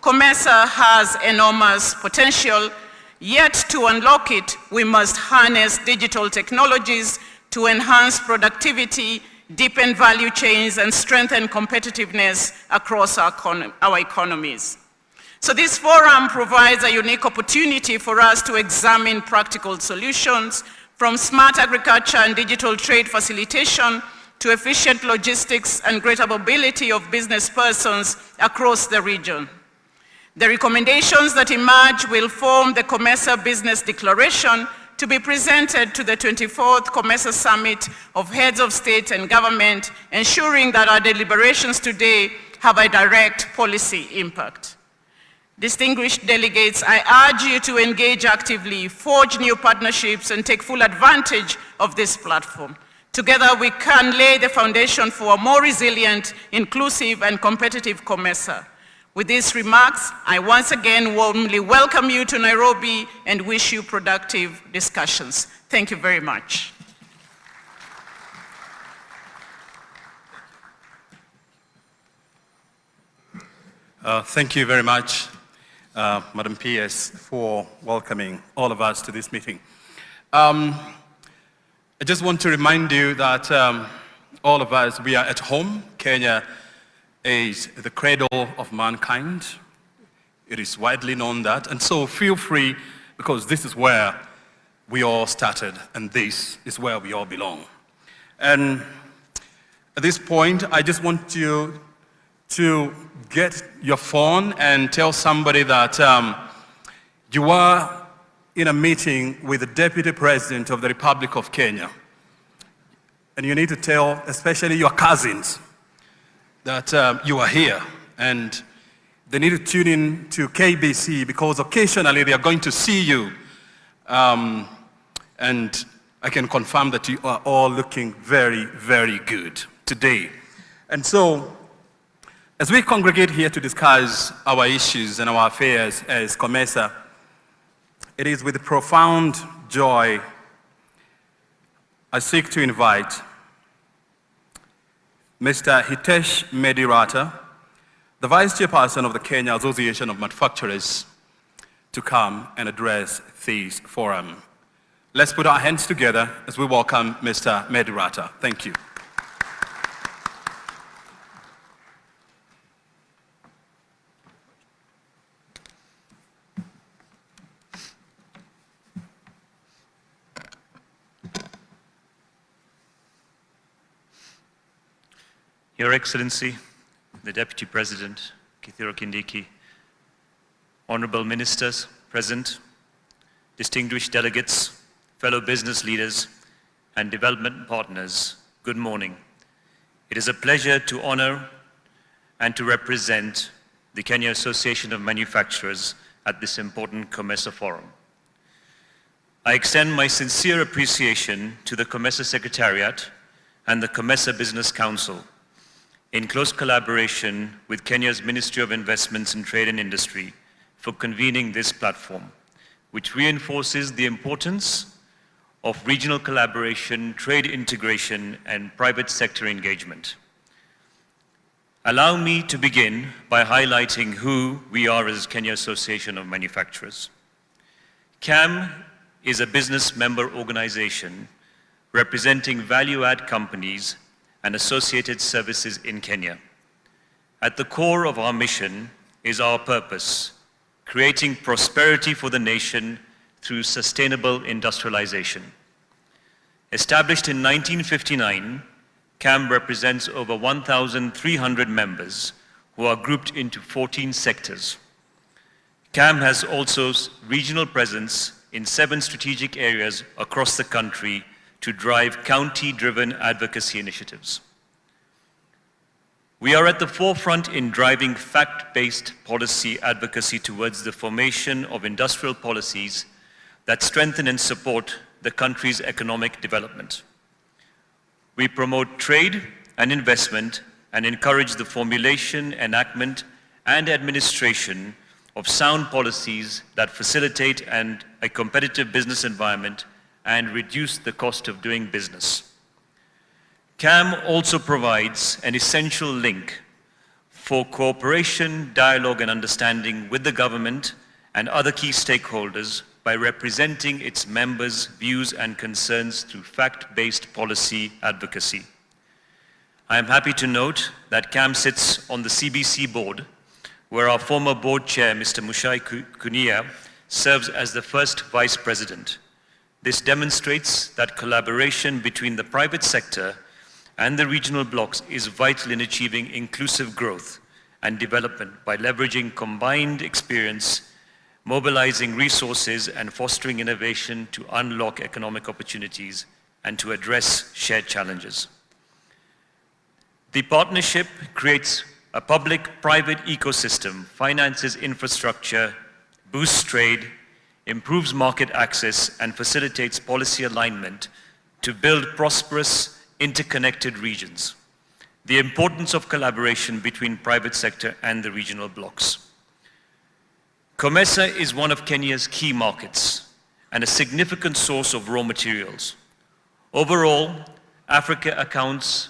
Comesa has enormous potential, yet to unlock it, we must harness digital technologies to enhance productivity, deepen value chains, and strengthen competitiveness across our economies. So this forum provides a unique opportunity for us to examine practical solutions from smart agriculture and digital trade facilitation to efficient logistics and greater mobility of business persons across the region. The recommendations that emerge will form the Comesa Business Declaration to be presented to the 24th Comesa Summit of Heads of State and Government, ensuring that our deliberations today have a direct policy impact. Distinguished delegates, I urge you to engage actively, forge new partnerships, and take full advantage of this platform. Together, we can lay the foundation for a more resilient, inclusive, and competitive Comesa. With these remarks, I once again warmly welcome you to Nairobi and wish you productive discussions. Thank you very much. Thank you very much, Madam PS, for welcoming all of us to this meeting. I just want to remind you that all of us, we are at home. Kenya is the cradle of mankind. It is widely known that. And so feel free, because this is where we all started, and this is where we all belong. And at this point, I just want you to get your phone and tell somebody that you are in a meeting with the Deputy President of the Republic of Kenya. And you need to tell, especially your cousins, that you are here, and they need to tune in to KBC because occasionally they are going to see you. And I can confirm that you are all looking very, very good today. And so, as we congregate here to discuss our issues and our affairs as Comesa, it is with profound joy I seek to invite Mr. Hitesh Medirata, the Vice Chairperson of the Kenya Association of Manufacturers, to come and address this forum. Let's put our hands together as we welcome Mr. Medirata. Thank you. Your Excellency, the Deputy President, Kindiki, Honorable Ministers present, distinguished delegates, fellow business leaders, and development partners, good morning. It is a pleasure to honor and to represent the Kenya Association of Manufacturers at this important Comesa Forum. I extend my sincere appreciation to the Comesa Secretariat and the Comesa Business Council, in close collaboration with Kenya's Ministry of Investments in Trade and Industry, for convening this platform, which reinforces the importance of regional collaboration, trade integration, and private sector engagement. Allow me to begin by highlighting who we are as Kenya Association of Manufacturers. KAM is a business member organization representing value-add companies and associated services in Kenya. At the core of our mission is our purpose, creating prosperity for the nation through sustainable industrialization. Established in 1959, KAM represents over 1,300 members who are grouped into 14 sectors. KAM has also regional presence in 7 strategic areas across the country to drive county-driven advocacy initiatives. We are at the forefront in driving fact-based policy advocacy towards the formation of industrial policies that strengthen and support the country's economic development. We promote trade and investment and encourage the formulation, enactment, and administration of sound policies that facilitate a competitive business environment and reduce the cost of doing business. KAM also provides an essential link for cooperation, dialogue, and understanding with the government and other key stakeholders by representing its members' views and concerns through fact-based policy advocacy. I am happy to note that CAM sits on the CBC board, where our former board chair, Mr. Mushai Kunia, serves as the first vice president. This demonstrates that collaboration between the private sector and the regional blocs is vital in achieving inclusive growth and development by leveraging combined experience, mobilizing resources, and fostering innovation to unlock economic opportunities and to address shared challenges. The partnership creates a public-private ecosystem, finances infrastructure, boosts trade, improves market access, and facilitates policy alignment to build prosperous, interconnected regions. The importance of collaboration between private sector and the regional blocs. Comesa is one of Kenya's key markets and a significant source of raw materials. Overall, Africa accounts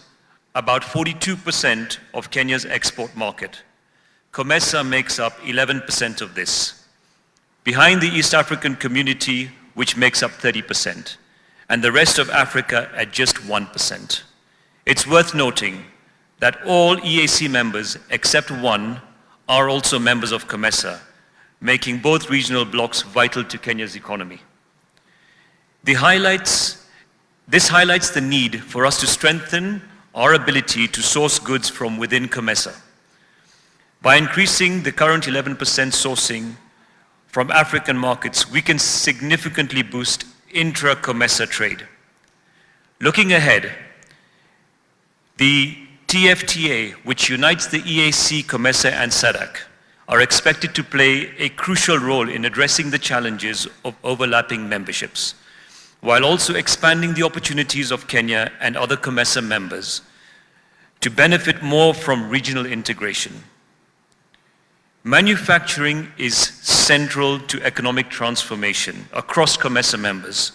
about 42% of Kenya's export market. Comesa makes up 11% of this, behind the East African community, which makes up 30%, and the rest of Africa at just 1%. It's worth noting that all EAC members, except one, are also members of Comesa, making both regional blocs vital to Kenya's economy. This highlights the need for us to strengthen our ability to source goods from within Comesa. By increasing the current 11% sourcing from African markets, we can significantly boost intra-Comesa trade. Looking ahead, the TFTA, which unites the EAC, Comesa, and SADC, are expected to play a crucial role in addressing the challenges of overlapping memberships, while also expanding the opportunities of Kenya and other Comesa members to benefit more from regional integration. Manufacturing is central to economic transformation across Comesa members.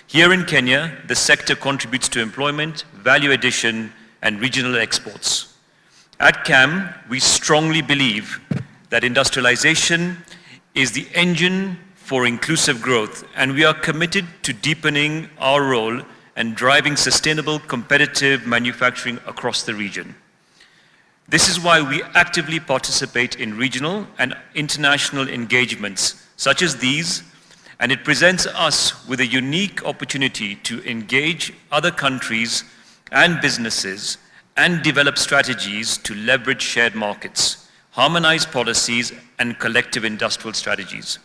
Here in Kenya, the sector contributes to employment, value addition, and regional exports. At CAM, we strongly believe that industrialization is the engine for inclusive growth, and we are committed to deepening our role and driving sustainable, competitive manufacturing across the region. This is why we actively participate in regional and international engagements such as these, and it presents us with a unique opportunity to engage other countries and businesses and develop strategies to leverage shared markets, harmonize policies, and collective industrial strategies.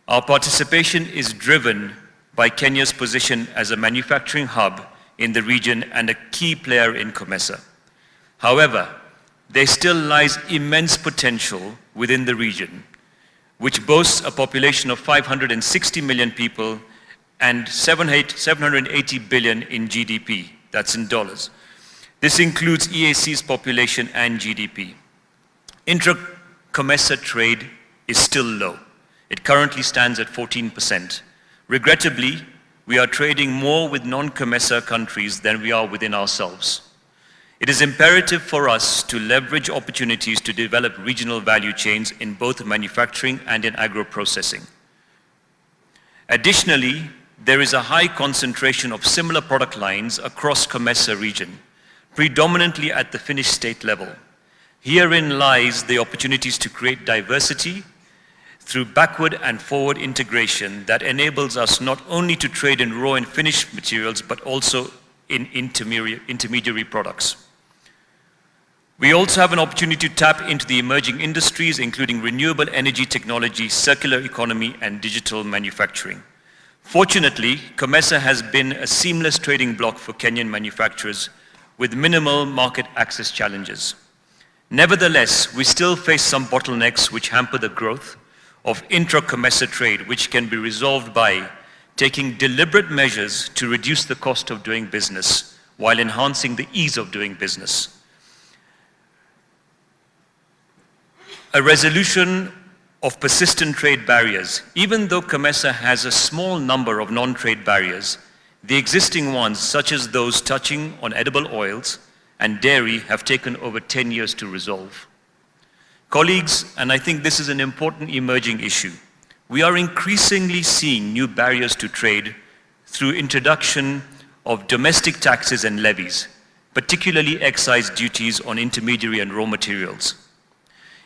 Our participation is driven by Kenya's position as a manufacturing hub in the region and a key player in Comesa. However, there still lies immense potential within the region, which boasts a population of 560 million people and 780 billion in GDP, that's in dollars. This includes EAC's population and GDP. Intra-Comesa trade is still low. It currently stands at 14%. Regrettably, we are trading more with non-Comesa countries than we are within ourselves. It is imperative for us to leverage opportunities to develop regional value chains in both manufacturing and in agro-processing. Additionally, there is a high concentration of similar product lines across Comesa region, predominantly at the finished state level. Herein lies the opportunities to create diversity through backward and forward integration that enables us not only to trade in raw and finished materials, but also in intermediary products. We also have an opportunity to tap into the emerging industries, including renewable energy technology, circular economy, and digital manufacturing. Fortunately, Comesa has been a seamless trading bloc for Kenyan manufacturers with minimal market access challenges. Nevertheless, we still face some bottlenecks which hamper the growth of intra-Comesa trade, which can be resolved by taking deliberate measures to reduce the cost of doing business while enhancing the ease of doing business. A resolution of persistent trade barriers. Even though Comesa has a small number of non-trade barriers, the existing ones, such as those touching on edible oils, and dairy have taken over 10 years to resolve. Colleagues, and I think this is an important emerging issue, we are increasingly seeing new barriers to trade through introduction of domestic taxes and levies, particularly excise duties on intermediary and raw materials.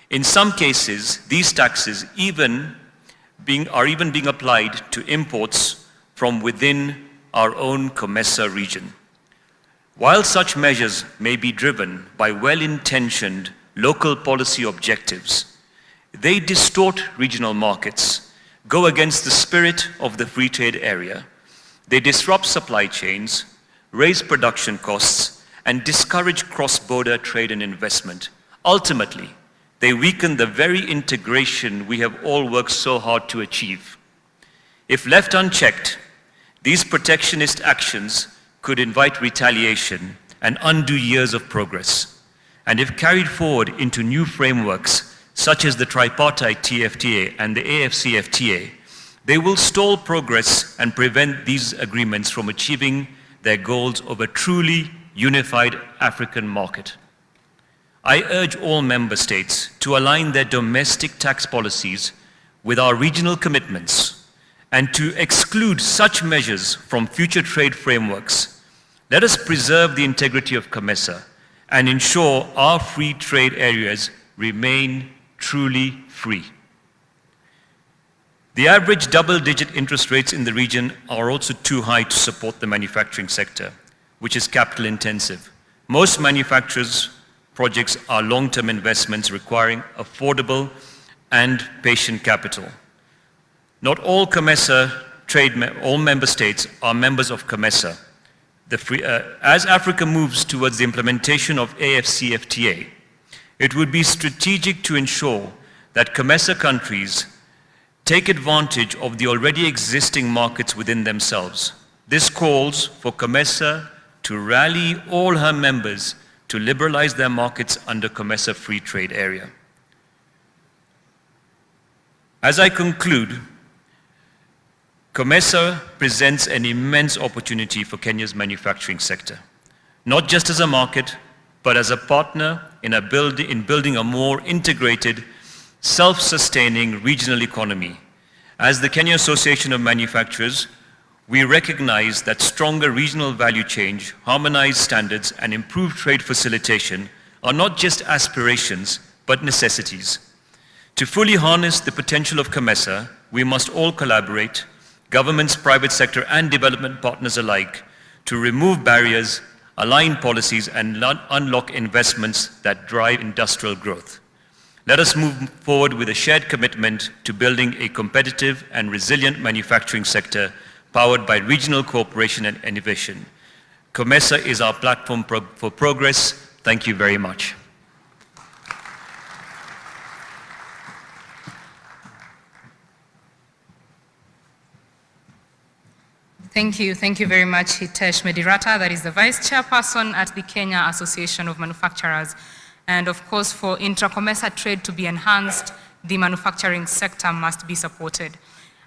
In some cases, these taxes are even being applied to imports from within our own Comesa region. While such measures may be driven by well-intentioned local policy objectives, they distort regional markets, go against the spirit of the free trade area, they disrupt supply chains, raise production costs, and discourage cross-border trade and investment. Ultimately, they weaken the very integration we have all worked so hard to achieve. If left unchecked, these protectionist actions could invite retaliation and undo years of progress. And if carried forward into new frameworks, such as the tripartite TFTA and the AFCFTA, they will stall progress and prevent these agreements from achieving their goals of a truly unified African market. I urge all member states to align their domestic tax policies with our regional commitments and to exclude such measures from future trade frameworks. Let us preserve the integrity of Comesa and ensure our free trade areas remain truly free. The average double-digit interest rates in the region are also too high to support the manufacturing sector, which is capital intensive. Most manufacturers' projects are long-term investments requiring affordable and patient capital. Not all all member states are members of Comesa. As Africa moves towards the implementation of AFCFTA, it would be strategic to ensure that Comesa countries take advantage of the already existing markets within themselves. This calls for Comesa to rally all her members to liberalize their markets under Comesa Free Trade Area. As I conclude, Comesa presents an immense opportunity for Kenya's manufacturing sector, not just as a market, but as a partner in building a more integrated, self-sustaining regional economy. As the Kenya Association of Manufacturers, we recognize that stronger regional value chain, harmonized standards, and improved trade facilitation are not just aspirations, but necessities. To fully harness the potential of Comesa, we must all collaborate, governments, private sector, and development partners alike, to remove barriers, align policies, and unlock investments that drive industrial growth. Let us move forward with a shared commitment to building a competitive and resilient manufacturing sector powered by regional cooperation and innovation. Comesa is our platform for progress. Thank you very much. Thank you very much, Hitesh Medirata, that is the Vice Chairperson at the Kenya Association of Manufacturers. And of course, for intra-Comesa trade to be enhanced, the manufacturing sector must be supported.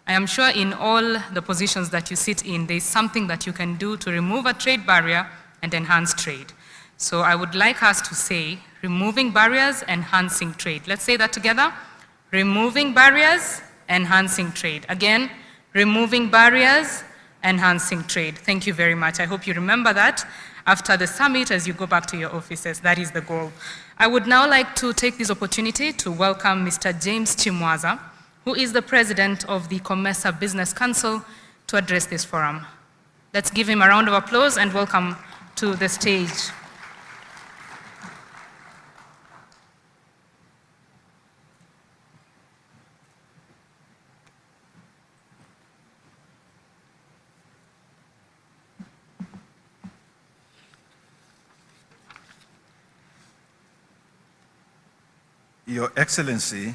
I am sure in all the positions that you sit in, there is something that you can do to remove a trade barrier and enhance trade. So I would like us to say, removing barriers, enhancing trade. Let's say that together. Removing barriers, enhancing trade. Again, removing barriers, enhancing trade. Thank you very much. I hope you remember that after the summit as you go back to your offices. That is the goal. I would now like to take this opportunity to welcome Mr. James Chimwaza, who is the president of the Comesa Business Council, to address this forum. Let's give him a round of applause and welcome to the stage. Your Excellency,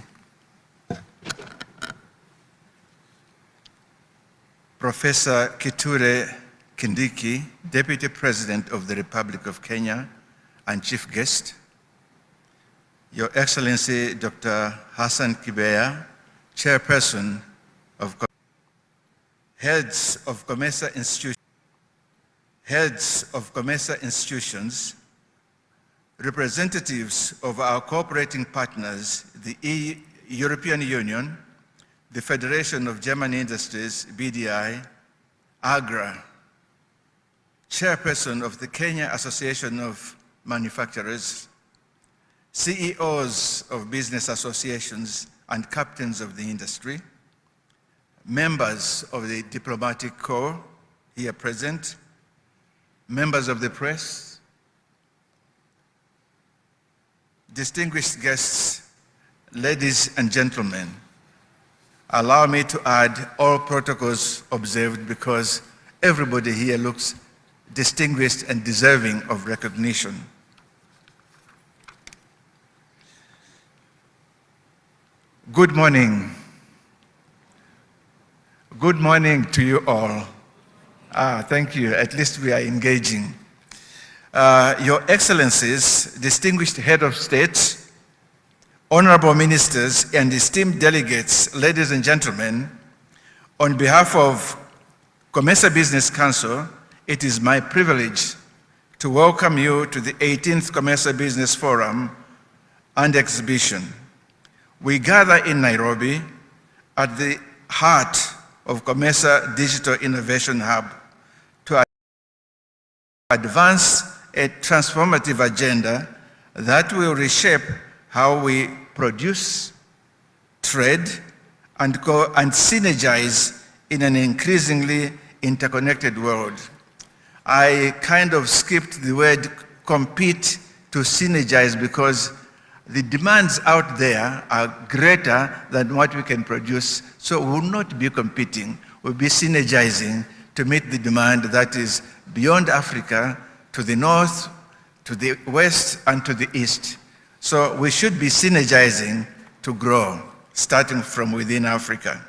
Professor Kithure Kindiki, Deputy President of the Republic of Kenya and Chief Guest, Your Excellency Dr. Hassan Kibeya, Chairperson of Heads of Comesa institutions, representatives of our cooperating partners, the European Union, the Federation of German Industries, BDI, AGRA, chairperson of the Kenya Association of Manufacturers, CEOs of business associations and captains of the industry, members of the diplomatic corps here present, members of the press, distinguished guests, ladies and gentlemen, allow me to add all protocols observed because everybody here looks distinguished and deserving of recognition. Good morning. Good morning to you all. Thank you. At least we are engaging. Your Excellencies, distinguished head of state, honorable ministers, and esteemed delegates, ladies and gentlemen, on behalf of Comesa Business Council, it is my privilege to welcome you to the 18th Comesa Business Forum and Exhibition. We gather in Nairobi at the heart of Comesa Digital Innovation Hub to advance a transformative agenda that will reshape how we produce, trade, and synergize in an increasingly interconnected world. I kind of skipped the word compete to synergize because the demands out there are greater than what we can produce, so we will not be competing, we'll be synergizing to meet the demand that is beyond Africa, to the north, to the west, and to the east. So we should be synergizing to grow, starting from within Africa.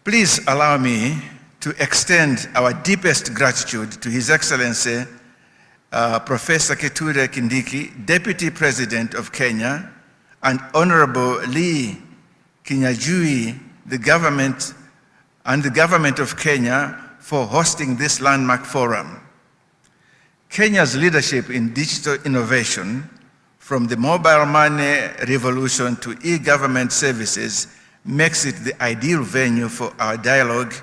Please allow me to extend our deepest gratitude to His Excellency, Professor Kithure Kindiki, Deputy President of Kenya, and Honorable Lee Kinyajui, the government of Kenya for hosting this landmark forum. Kenya's leadership in digital innovation, from the mobile money revolution to e-government services, makes it the ideal venue for our dialogue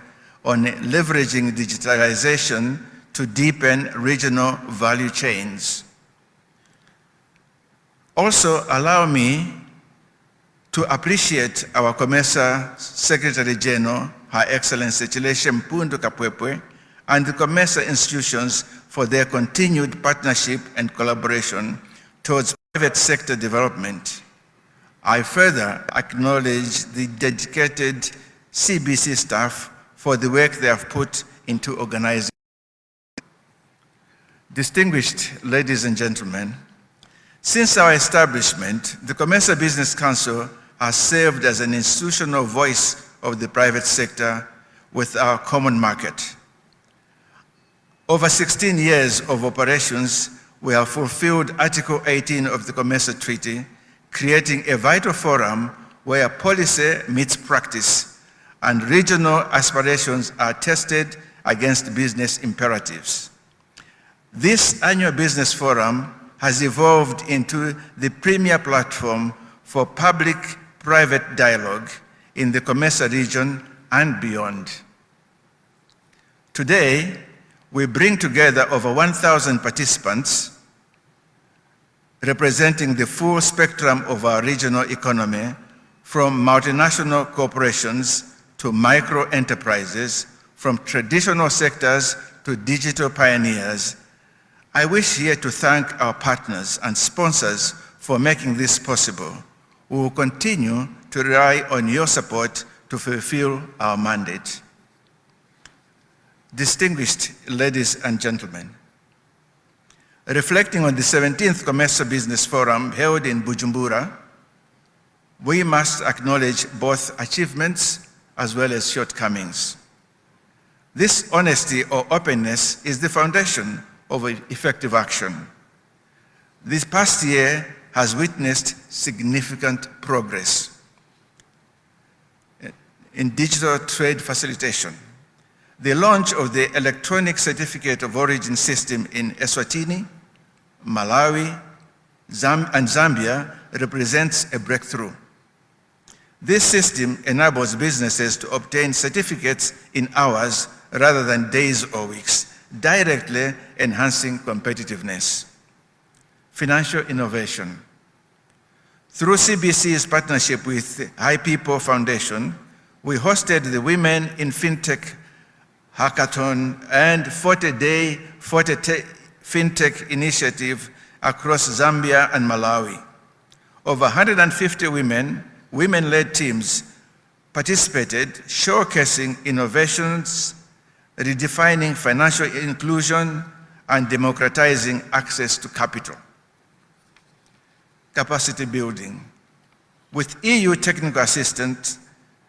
on leveraging digitalization to deepen regional value chains. Also, allow me to appreciate our Comesa Secretary General, Her Excellency Chileshe Mpundu Kapwepwe, and the Comesa institutions for their continued partnership and collaboration towards private sector development. I further acknowledge the dedicated CBC staff for the work they have put into organizing. Distinguished ladies and gentlemen, since our establishment, the Comesa Business Council has served as an institutional voice of the private sector with our common market. Over 16 years of operations, we have fulfilled Article 18 of the Comesa Treaty, creating a vital forum where policy meets practice and regional aspirations are tested against business imperatives. This annual business forum has evolved into the premier platform for public-private dialogue in the Comesa region and beyond. Today, we bring together over 1,000 participants representing the full spectrum of our regional economy, from multinational corporations to micro enterprises, from traditional sectors to digital pioneers. I wish here to thank our partners and sponsors for making this possible. We will continue to rely on your support to fulfill our mandate. Distinguished ladies and gentlemen, reflecting on the 17th Comesa Business Forum held in Bujumbura, we must acknowledge both achievements as well as shortcomings. This honesty or openness is the foundation of effective action. This past year has witnessed significant progress in digital trade facilitation. The launch of the electronic certificate of origin system in Eswatini, Malawi, and Zambia represents a breakthrough. This system enables businesses to obtain certificates in hours rather than days or weeks, directly enhancing competitiveness. Financial innovation. Through CBC's partnership with High People Foundation, we hosted the Women in FinTech Hackathon and 40-day FinTech initiative across Zambia and Malawi. Over 150 women-led teams participated, showcasing innovations, redefining financial inclusion, and democratizing access to capital. Capacity building. With EU technical assistance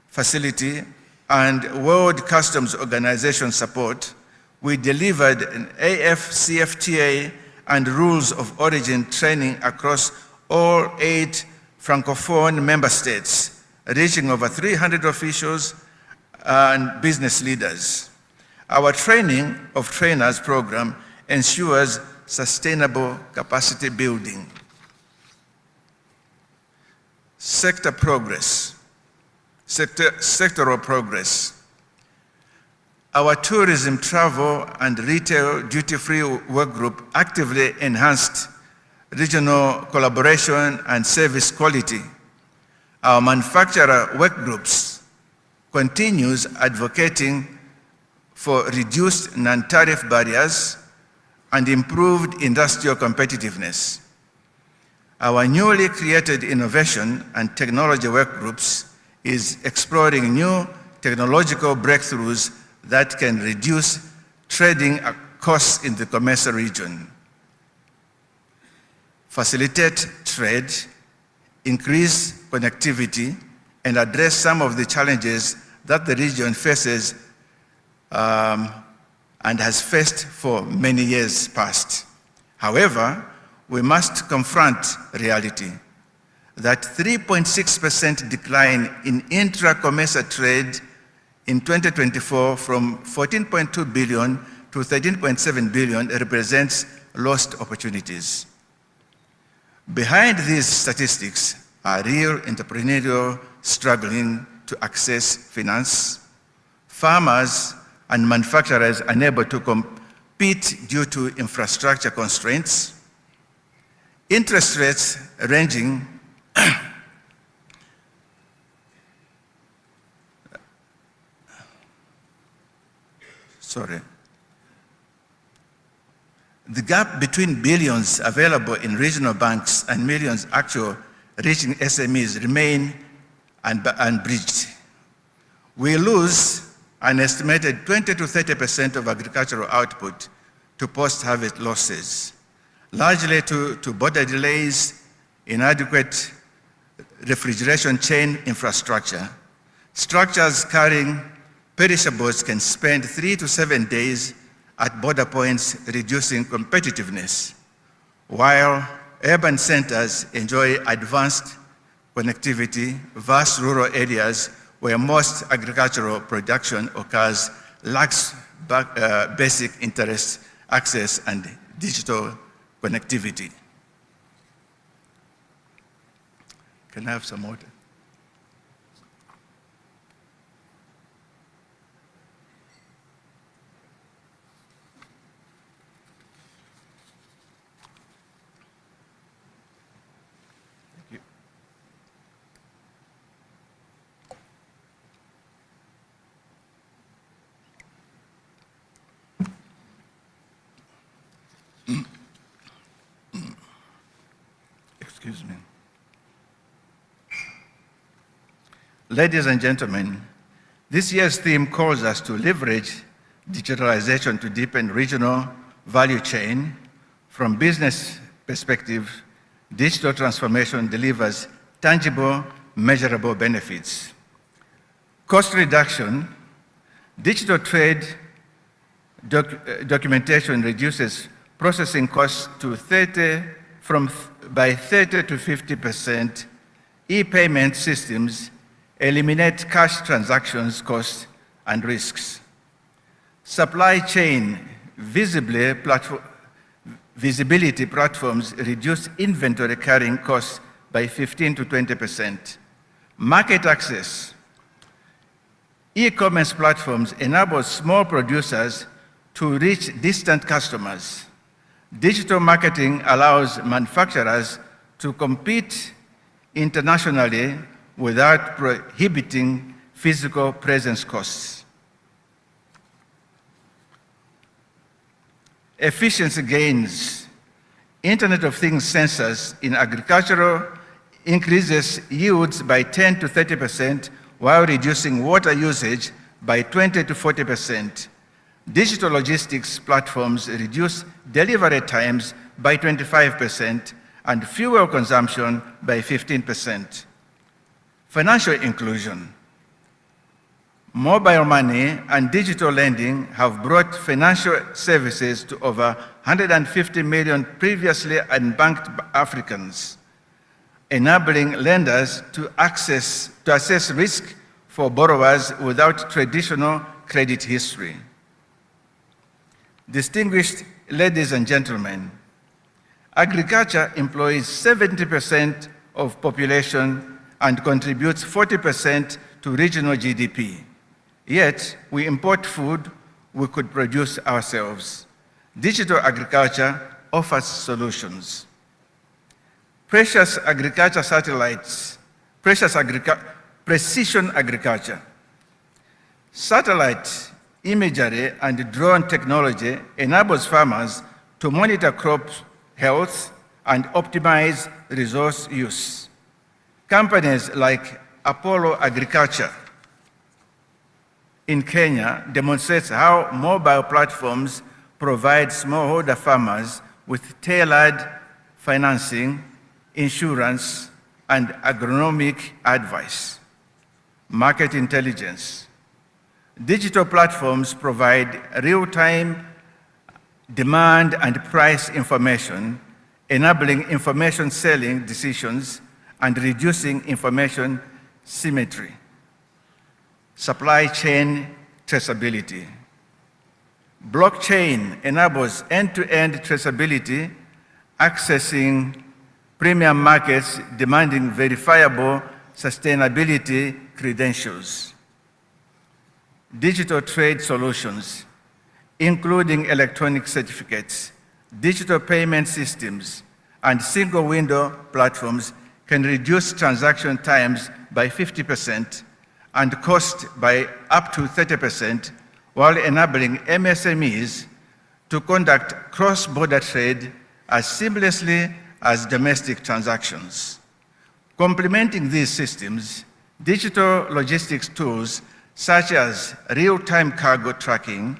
facility and World Customs Organization support, we delivered an AFCFTA and rules of origin training across all 8 Francophone member states, reaching over 300 officials and business leaders. Our training of trainers program ensures sustainable capacity building. Sectoral progress. Our tourism, travel, and retail duty-free work group actively enhanced regional collaboration and service quality. Our manufacturer work groups continues advocating for reduced non-tariff barriers and improved industrial competitiveness. Our newly created innovation and technology work groups is exploring new technological breakthroughs that can reduce trading costs in the Comesa region, facilitate trade, increase connectivity, and address some of the challenges that the region faces and has faced for many years past. However, we must confront reality that 3.6% decline in intra-Comesa trade in 2024 from 14.2 billion to 13.7 billion represents lost opportunities. Behind these statistics are real entrepreneurial struggling to access finance, farmers and manufacturers unable to compete due to infrastructure constraints, interest rates ranging the gap between billions available in regional banks and millions actual reaching SMEs remain unbridged. We lose an estimated 20 to 30% of agricultural output to post-harvest losses, largely to border delays, inadequate refrigeration chain infrastructure. Structures carrying perishables can spend 3 to 7 days at border points, reducing competitiveness, while urban centers enjoy advanced connectivity. Vast rural areas where most agricultural production occurs lacks basic internet access and digital connectivity. Can I have some water? Excuse me. Ladies and gentlemen, this year's theme calls us to leverage digitalization to deepen regional value chain. From business perspective, digital transformation delivers tangible, measurable benefits. Cost reduction, digital trade documentation reduces processing costs to by 30 to 50%. E-payment systems eliminate cash transactions costs and risks. Supply chain visibly visibility platforms reduce inventory carrying costs by 15 to 20%. Market access. E-commerce platforms enable small producers to reach distant customers. Digital marketing allows manufacturers to compete internationally without prohibiting physical presence costs. Efficiency gains. Internet of Things sensors in agricultural increases yields by 10 to 30% while reducing water usage by 20 to 40%. Digital logistics platforms reduce delivery times by 25% and fuel consumption by 15%. Financial inclusion. Mobile money and digital lending have brought financial services to over 150 million previously unbanked Africans, enabling lenders to assess risk for borrowers without traditional credit history. Distinguished ladies and gentlemen, agriculture employs 70% of population and contributes 40% to regional GDP. Yet, we import food we could produce ourselves. Digital agriculture offers solutions. Precision agriculture. Satellite imagery and drone technology enables farmers to monitor crop health and optimize resource use. Companies like Apollo Agriculture in Kenya demonstrates how mobile platforms provide smallholder farmers with tailored financing, insurance, and agronomic advice. Market intelligence. Digital platforms provide real-time demand and price information, enabling information selling decisions and reducing information symmetry. Supply chain traceability. Blockchain enables end-to-end traceability, accessing premium markets demanding verifiable sustainability credentials. Digital trade solutions, including electronic certificates, digital payment systems, and single-window platforms can reduce transaction times by 50% and cost by up to 30%, while enabling MSMEs to conduct cross-border trade as seamlessly as domestic transactions. Complementing these systems, digital logistics tools such as real-time cargo tracking,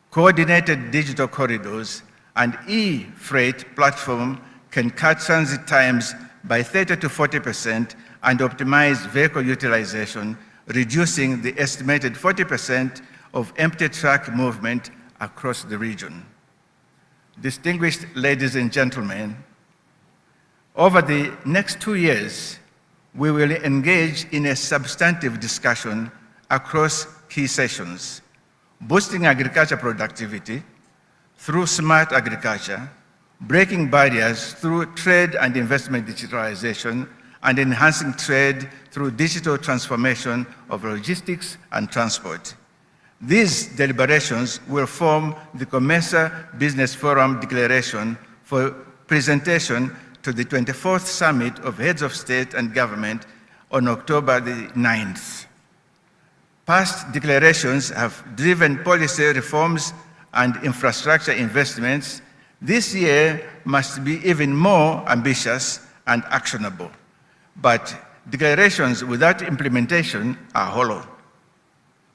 coordinated digital corridors, and e-freight platform can cut transit times by 30 to 40% and optimize vehicle utilization, reducing the estimated 40% of empty truck movement across the region. Distinguished ladies and gentlemen, over the next 2 years, we will engage in a substantive discussion across key sessions, boosting agriculture productivity through smart agriculture, breaking barriers through trade and investment digitalization, and enhancing trade through digital transformation of logistics and transport. These deliberations will form the Comesa Business Forum Declaration for presentation to the 24th Summit of Heads of State and Government on October the 9th. Past declarations have driven policy reforms and infrastructure investments. This year must be even more ambitious and actionable. But declarations without implementation are hollow.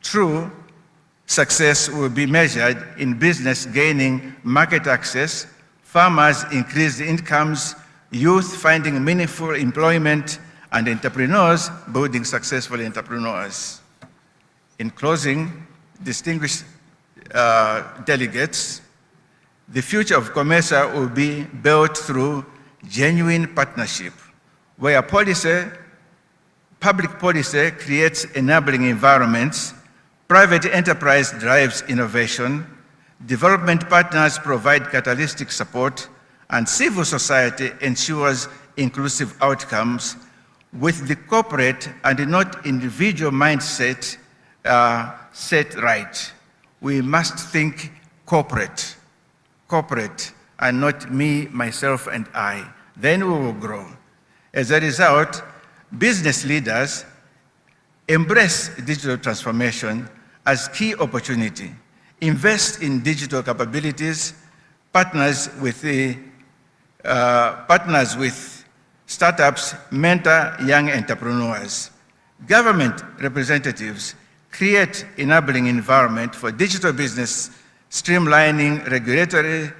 True success will be measured in business gaining market access, farmers' increased incomes, youth finding meaningful employment, and entrepreneurs building successful entrepreneurs. In closing, distinguished delegates, the future of Comesa will be built through genuine partnership, where public policy creates enabling environments, private enterprise drives innovation, Development partners provide catalytic support, and civil society ensures inclusive outcomes with the corporate and not individual mindset set right. We must think corporate, and not me, myself, and I. Then we will grow. As a result, business leaders embrace digital transformation as key opportunity, invest in digital capabilities, partners with startups, mentor young entrepreneurs. Government representatives create enabling environment for digital business, streamlining regulatory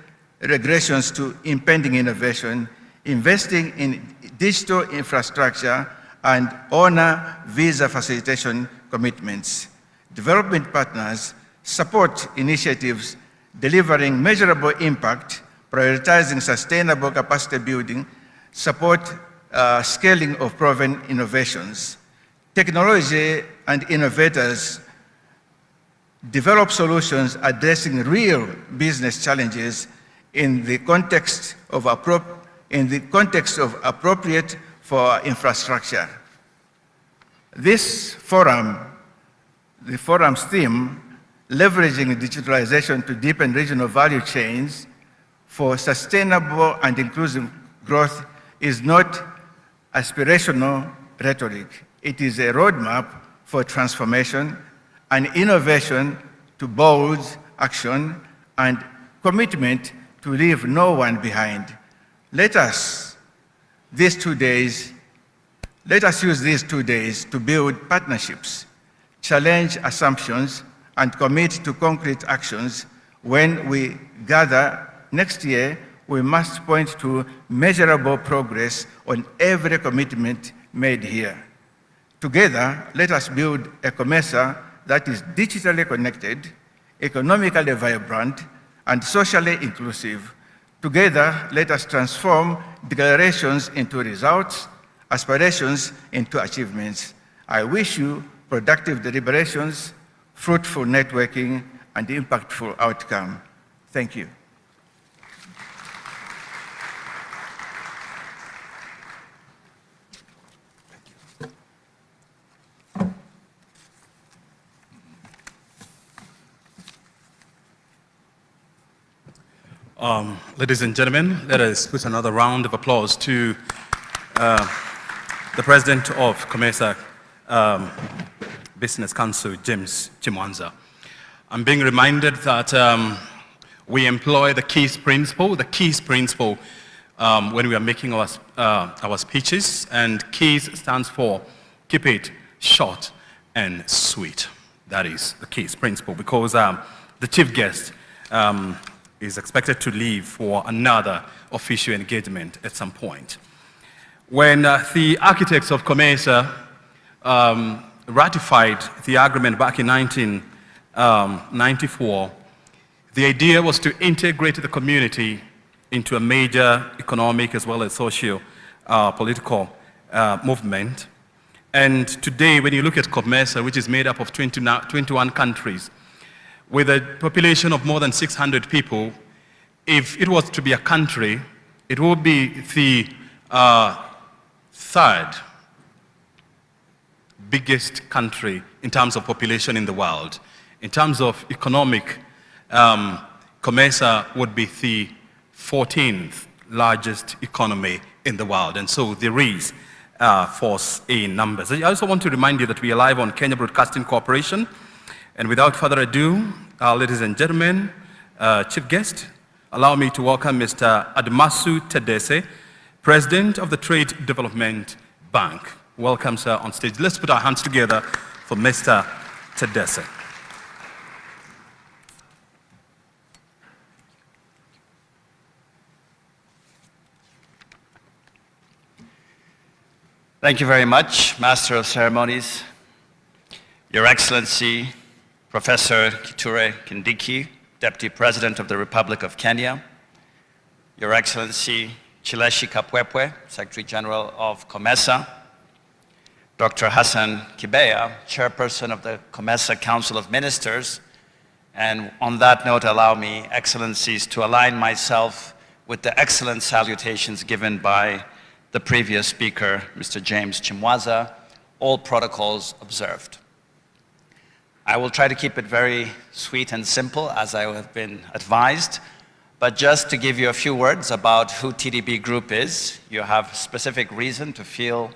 regressions to impending innovation, investing in digital infrastructure, and honor visa facilitation commitments. Development partners support initiatives delivering measurable impact, prioritizing sustainable capacity building, support scaling of proven innovations. Technology and innovators develop solutions addressing real business challenges in the context of appropriate for infrastructure. This forum, the forum's theme, leveraging digitalization to deepen regional value chains for sustainable and inclusive growth, is not aspirational rhetoric. It is a roadmap for transformation and innovation to bold action and commitment to leave no one behind. Let us use these 2 days to build partnerships, challenge assumptions, and commit to concrete actions. When we gather next year, we must point to measurable progress on every commitment made here. Together, let us build a Comesa that is digitally connected, economically vibrant, and socially inclusive. Together, let us transform declarations into results, aspirations into achievements. I wish you productive deliberations, fruitful networking, and impactful outcome. Thank you. Ladies and gentlemen, let us put another round of applause to the President of Comesa Business Council, James Chimwanza. I'm being reminded that we employ the Kicc principle when we are making our speeches, and Kicc stands for keep it short and sweet. That is the Kicc principle, because the chief guest is expected to leave for another official engagement at some point. When the architects of Comesa ratified the agreement back in 1994, the idea was to integrate the community into a major economic as well as socio political movement. And today, when you look at Comesa, which is made up of 21 countries, with a population of more than 600 people, if it was to be a country, it would be the third biggest country in terms of population in the world. In terms of economic, Comesa would be the 14th largest economy in the world. And so there is force in numbers. I also want to remind you that we are live on Kenya Broadcasting Corporation. And without further ado, ladies and gentlemen, chief guest, allow me to welcome Mr. Admasu Tedese, President of the Trade Development Bank. Welcome, sir, on stage. Let's put our hands together for Mr. Tedese. Thank you very much, Master of Ceremonies, Your Excellency, Professor Kithure Kindiki, Deputy President of the Republic of Kenya, Your Excellency Chileshi Kapwepwe, Secretary General of Comesa, Dr. Hassan Kibeya, Chairperson of the Comesa Council of Ministers, And on that note, allow me, Excellencies, to align myself with the excellent salutations given by the previous speaker, Mr. James Chimwaza, all protocols observed. I will try to keep it very sweet and simple, as I have been advised, but just to give you a few words about who TDB Group is, you have specific reason to feel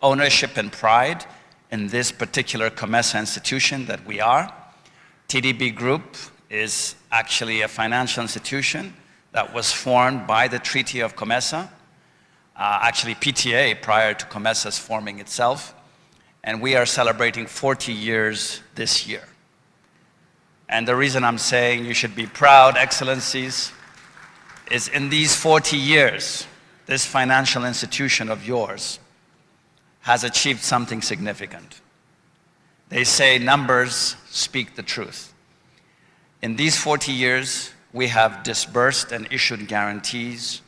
ownership and pride in this particular Comesa institution that we are. TDB Group is actually a financial institution that was formed by the Treaty of Comesa, actually PTA prior to Comesa's forming itself, and we are celebrating 40 years this year. And the reason I'm saying you should be proud, Excellencies, is in these 40 years, this financial institution of yours has achieved something significant. They say numbers speak the truth. In these 40 years, we have disbursed and issued guarantees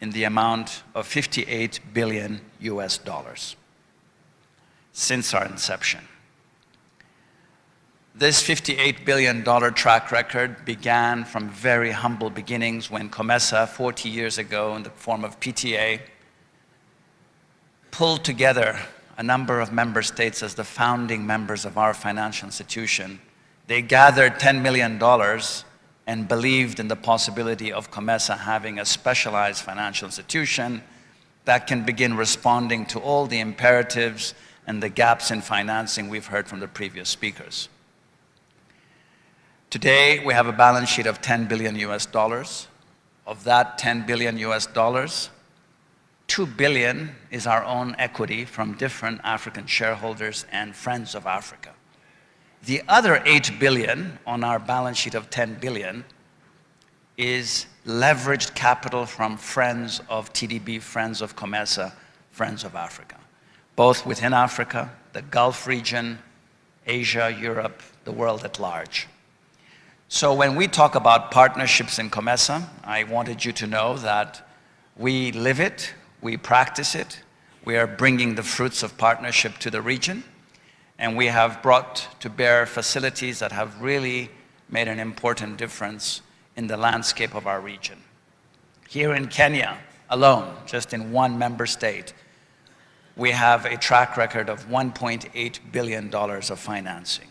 in the amount of $58 billion since our inception. This $58 billion track record began from very humble beginnings when Comesa, 40 years ago, in the form of PTA, pulled together a number of member states as the founding members of our financial institution. They gathered $10 million and believed in the possibility of Comesa having a specialized financial institution that can begin responding to all the imperatives and the gaps in financing we've heard from the previous speakers. Today, we have a balance sheet of $10 billion. Of that $10 billion, $2 billion is our own equity from different African shareholders and friends of Africa. The other $8 billion on our balance sheet of $10 billion is leveraged capital from friends of TDB, friends of Comesa, friends of Africa, both within Africa, the Gulf region, Asia, Europe, the world at large. So when we talk about partnerships in Comesa, I wanted you to know that we live it, we practice it, we are bringing the fruits of partnership to the region, and we have brought to bear facilities that have really made an important difference in the landscape of our region. Here in Kenya alone, just in one member state, we have a track record of $1.8 billion of financing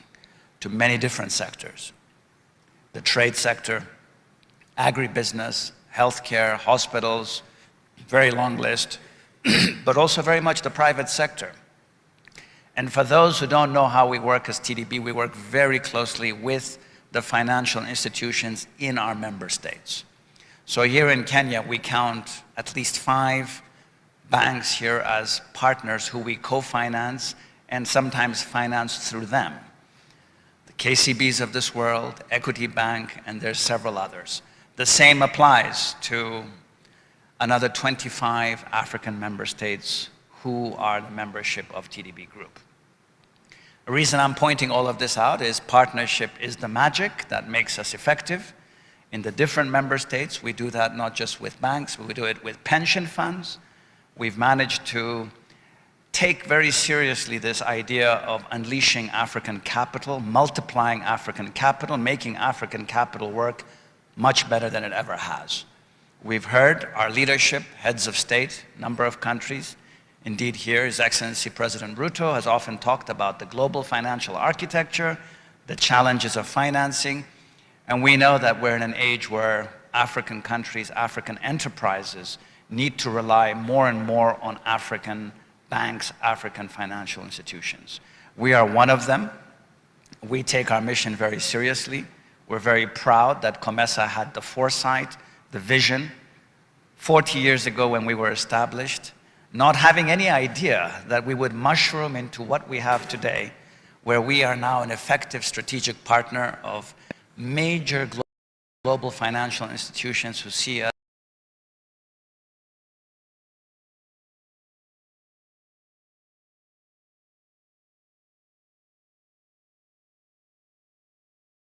to many different sectors. The trade sector, agribusiness, healthcare, hospitals, very long list, but also very much the private sector. And for those who don't know how we work as TDB, we work very closely with the financial institutions in our member states. So here in Kenya, we count at least 5 banks here as partners who we co-finance and sometimes finance through them. The KCBs of this world, Equity Bank, and there's several others. The same applies to another 25 African member states who are the membership of TDB Group. The reason I'm pointing all of this out is partnership is the magic that makes us effective. In the different member states, we do that not just with banks, but we do it with pension funds. We've managed to take very seriously this idea of unleashing African capital, multiplying African capital, making African capital work much better than it ever has. We've heard our leadership, heads of state, number of countries. Indeed, here His Excellency President Ruto has often talked about the global financial architecture, the challenges of financing, and we know that we're in an age where African countries, African enterprises need to rely more and more on African banks, African financial institutions. We are one of them. We take our mission very seriously. We're very proud that Comesa had the foresight, the vision, 40 years ago when we were established, not having any idea that we would mushroom into what we have today, where we are now an effective strategic partner of major global financial institutions who see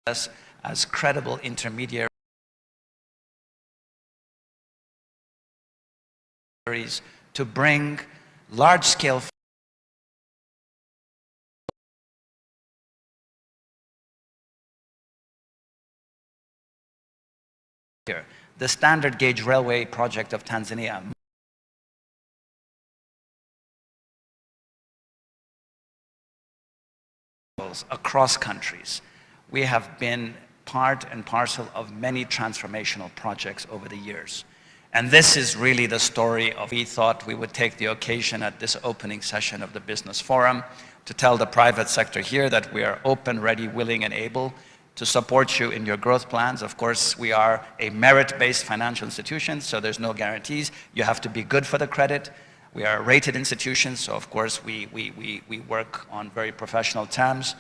us as credible intermediaries to bring large-scale here. The standard gauge railway project of Tanzania. Across countries. We have been part and parcel of many transformational projects over the years. And this is really the story of, we thought we would take the occasion at this opening session of the Business Forum to tell the private sector here that we are open, ready, willing, and able to support you in your growth plans. Of course, we are a merit-based financial institution, so there's no guarantees. You have to be good for the credit. We are a rated institution, so of course we work on very professional terms.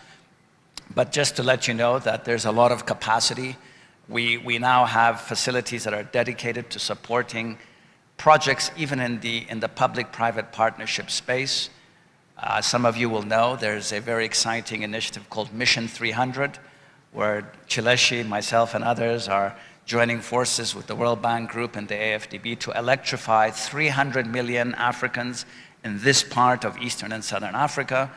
But just to let you know that there's a lot of capacity. We now have facilities that are dedicated to supporting projects even in the public-private partnership space. Some of you will know there's a very exciting initiative called Mission 300, where Chileshi, myself, and others are joining forces with the World Bank Group and the AFDB to electrify 300 million Africans in this part of Eastern and Southern Africa.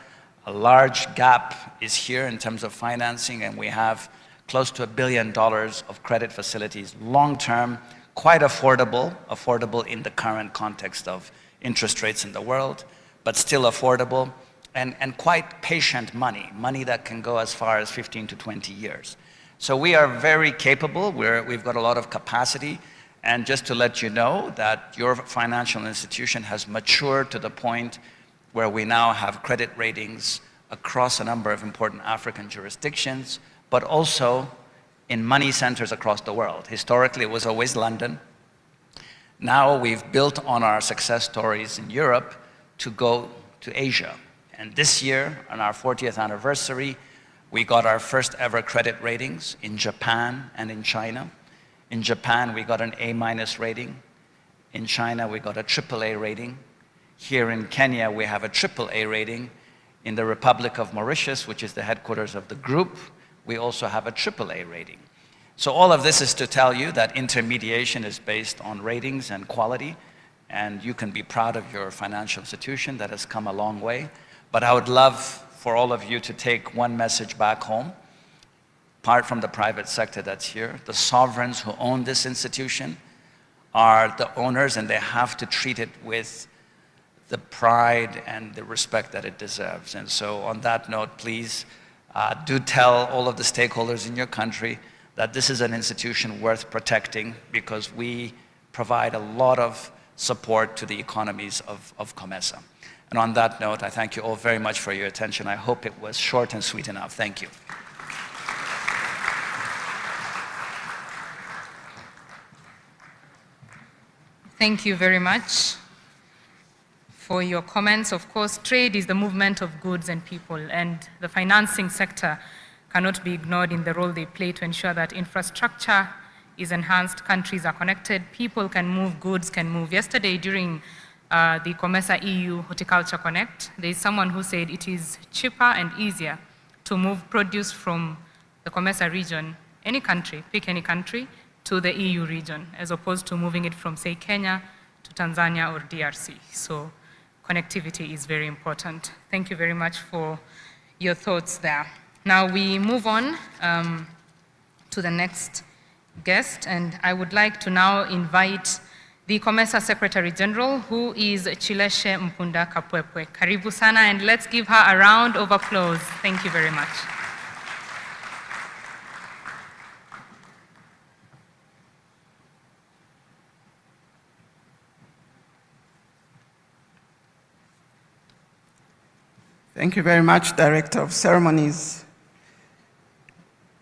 A large gap is here in terms of financing, and we have close to $1 billion of credit facilities, long-term, quite affordable in the current context of interest rates in the world, but still affordable, and quite patient money that can go as far as 15 to 20 years. So we are very capable, we've got a lot of capacity, and just to let you know that your financial institution has matured to the point where we now have credit ratings across a number of important African jurisdictions, but also in money centers across the world. Historically, it was always London. Now we've built on our success stories in Europe to go to Asia. And this year, on our 40th anniversary, we got our first ever credit ratings in Japan and in China. In Japan, we got an A- rating. In China, we got a AAA rating. Here in Kenya, we have a AAA rating. In the Republic of Mauritius, which is the headquarters of the group, we also have a AAA rating. So all of this is to tell you that intermediation is based on ratings and quality, and you can be proud of your financial institution that has come a long way. But I would love for all of you to take one message back home, apart from the private sector that's here. The sovereigns who own this institution are the owners, and they have to treat it with the pride and the respect that it deserves. And so on that note, please do tell all of the stakeholders in your country that this is an institution worth protecting, because we provide a lot of support to the economies of Comesa. And on that note, I thank you all very much for your attention. I hope it was short and sweet enough. Thank you. Thank you very much for your comments. Of course, trade is the movement of goods and people, and the financing sector cannot be ignored in the role they play to ensure that infrastructure is enhanced, countries are connected, people can move, goods can move. Yesterday, during the Comesa EU Horticulture Connect, there is someone who said it is cheaper and easier to move produce from the Comesa region, any country, pick any country, to the EU region, as opposed to moving it from, say, Kenya to Tanzania or DRC. So connectivity is very important. Thank you very much for your thoughts there. Now we move on to the next guest, and I would like to now invite the Comesa Secretary General, who is Chileshe Mpunda Kapwepwe. Karibu sana, and let's give her a round of applause. Thank you very much. Thank you very much, Director of Ceremonies.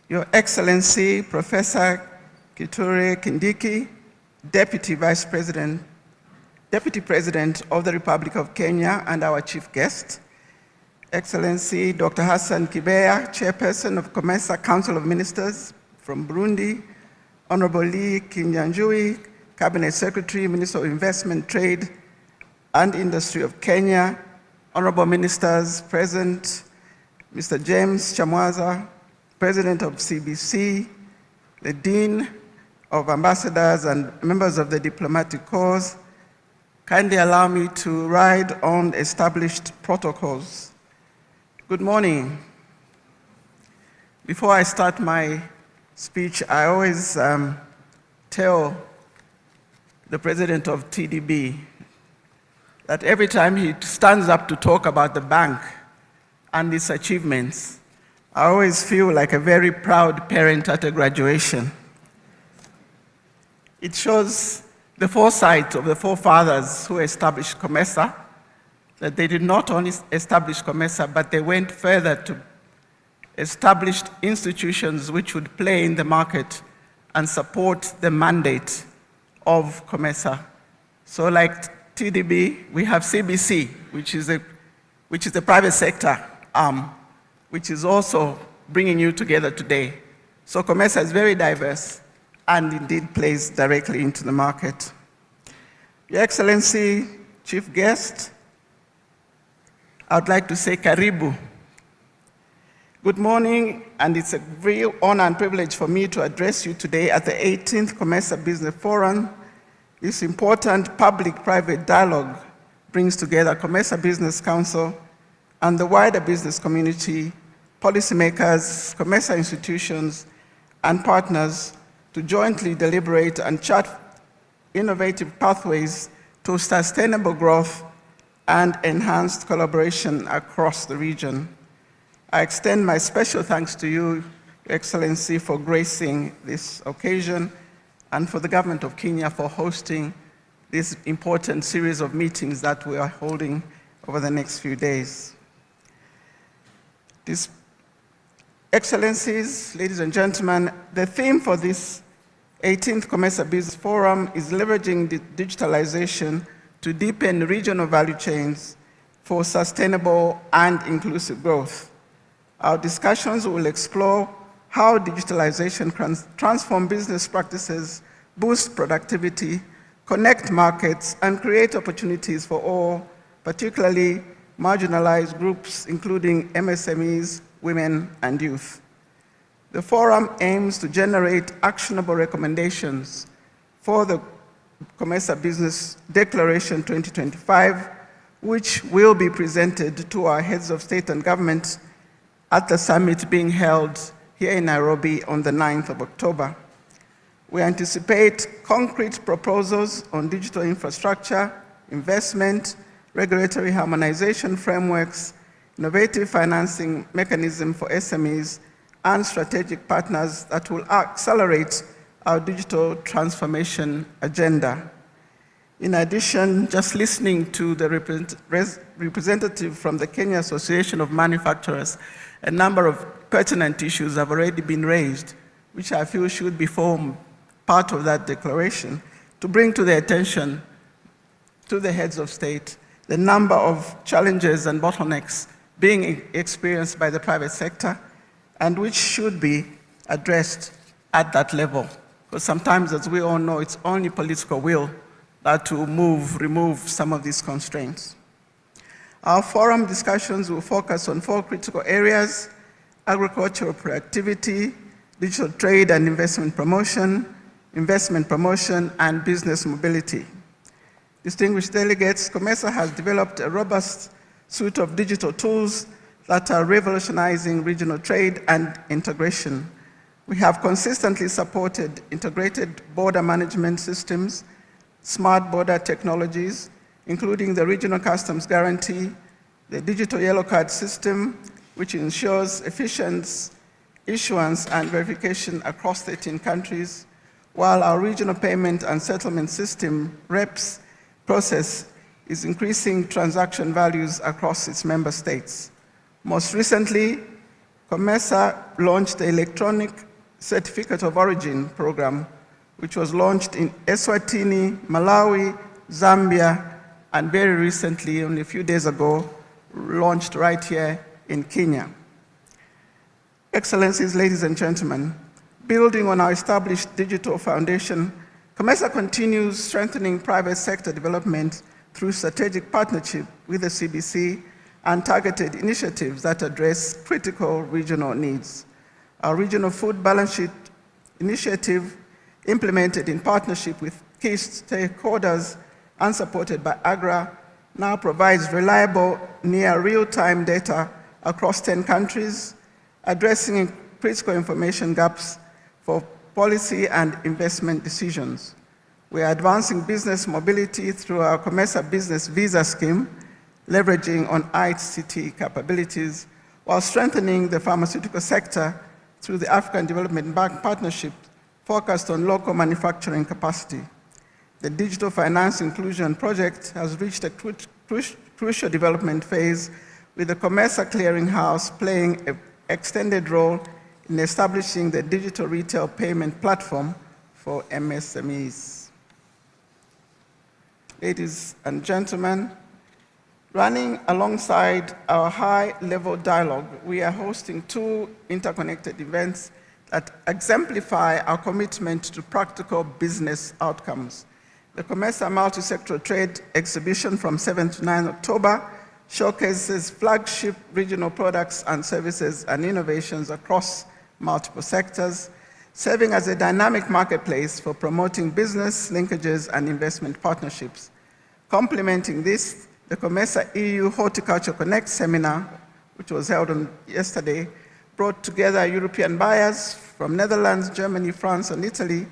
Your Excellency, Professor Kithure Kindiki, Deputy President of the Republic of Kenya, and our chief guest, Excellency Dr. Hassan Kibeya, Chairperson of Comesa Council of Ministers from Burundi, Honorable Lee Kinyanjui, Cabinet Secretary, Minister of Investment, Trade, and Industry of Kenya, Honorable Ministers present, Mr. James Chamwaza, President of CBC, the Dean of Ambassadors and members of the Diplomatic Corps, kindly allow me to ride on established protocols. Good morning. Before I start my speech, I always tell the president of TDB that every time he stands up to talk about the bank and its achievements, I always feel like a very proud parent at a graduation. It shows the foresight of the forefathers who established Comesa, that they did not only establish Comesa, but they went further to establish institutions which would play in the market and support the mandate of Comesa. So like TDB, we have CBC, which is the private sector arm, which is also bringing you together today. So Comesa is very diverse and indeed plays directly into the market. Your Excellency, Chief Guest, I would like to say karibu. Good morning, and it's a real honor and privilege for me to address you today at the 18th Comesa Business Forum. This important public-private dialogue brings together Comesa Business Council and the wider business community, policymakers, Comesa institutions, and partners to jointly deliberate and chart innovative pathways to sustainable growth and enhanced collaboration across the region. I extend my special thanks to you, Your Excellency, for gracing this occasion, and for the government of Kenya for hosting this important series of meetings that we are holding over the next few days. Excellencies, ladies and gentlemen, the theme for this 18th Comesa Business Forum is leveraging digitalization to deepen regional value chains for sustainable and inclusive growth. Our discussions will explore how digitalization can transform business practices, boost productivity, connect markets, and create opportunities for all, particularly marginalized groups, including MSMEs, women, and youth. The forum aims to generate actionable recommendations for the Comesa Business Declaration 2025, which will be presented to our heads of state and government at the summit being held here in Nairobi on the 9th of October. We anticipate concrete proposals on digital infrastructure, investment, regulatory harmonization frameworks, innovative financing mechanism for SMEs, and strategic partners that will accelerate our digital transformation agenda. In addition, just listening to the representative from the Kenya Association of Manufacturers, a number of pertinent issues have already been raised, which I feel should be formed part of that declaration, to bring to the attention to the heads of state the number of challenges and bottlenecks being experienced by the private sector, and which should be addressed at that level. Because sometimes, as we all know, it's only political will that will remove some of these constraints. Our forum discussions will focus on 4 critical areas: agricultural productivity, digital trade and investment promotion, and business mobility. Distinguished delegates, Comesa has developed a robust suite of digital tools that are revolutionizing regional trade and integration. We have consistently supported integrated border management systems, smart border technologies, including the regional customs guarantee, the digital yellow card system, which ensures efficient issuance and verification across 13 countries, while our regional payment and settlement system, REPS, process is increasing transaction values across its member states. Most recently, Comesa launched the Electronic Certificate of Origin program, which was launched in Eswatini, Malawi, Zambia, and very recently, only a few days ago, launched right here in Kenya. Excellencies, ladies and gentlemen, building on our established digital foundation, Comesa continues strengthening private sector development through strategic partnership with the CBC and targeted initiatives that address critical regional needs. Our regional food balance sheet initiative, implemented in partnership with key stakeholders and supported by AGRA, now provides reliable, near real-time data across 10 countries, addressing critical information gaps for policy and investment decisions. We are advancing business mobility through our Comesa Business Visa Scheme, leveraging on ICT capabilities, while strengthening the pharmaceutical sector through the African Development Bank partnership focused on local manufacturing capacity. The Digital Finance Inclusion Project has reached a crucial development phase, with the Comesa Clearinghouse playing an extended role in establishing the digital retail payment platform for MSMEs. Ladies and gentlemen, running alongside our high-level dialogue, we are hosting 2 interconnected events that exemplify our commitment to practical business outcomes. The Comesa Multi-Sectoral Trade Exhibition from 7 to 9 October showcases flagship regional products and services and innovations across multiple sectors, serving as a dynamic marketplace for promoting business linkages and investment partnerships. Complementing this, the Comesa EU Horticulture Connect seminar, which was held on yesterday, brought together European buyers from Netherlands, Germany, France, and Italy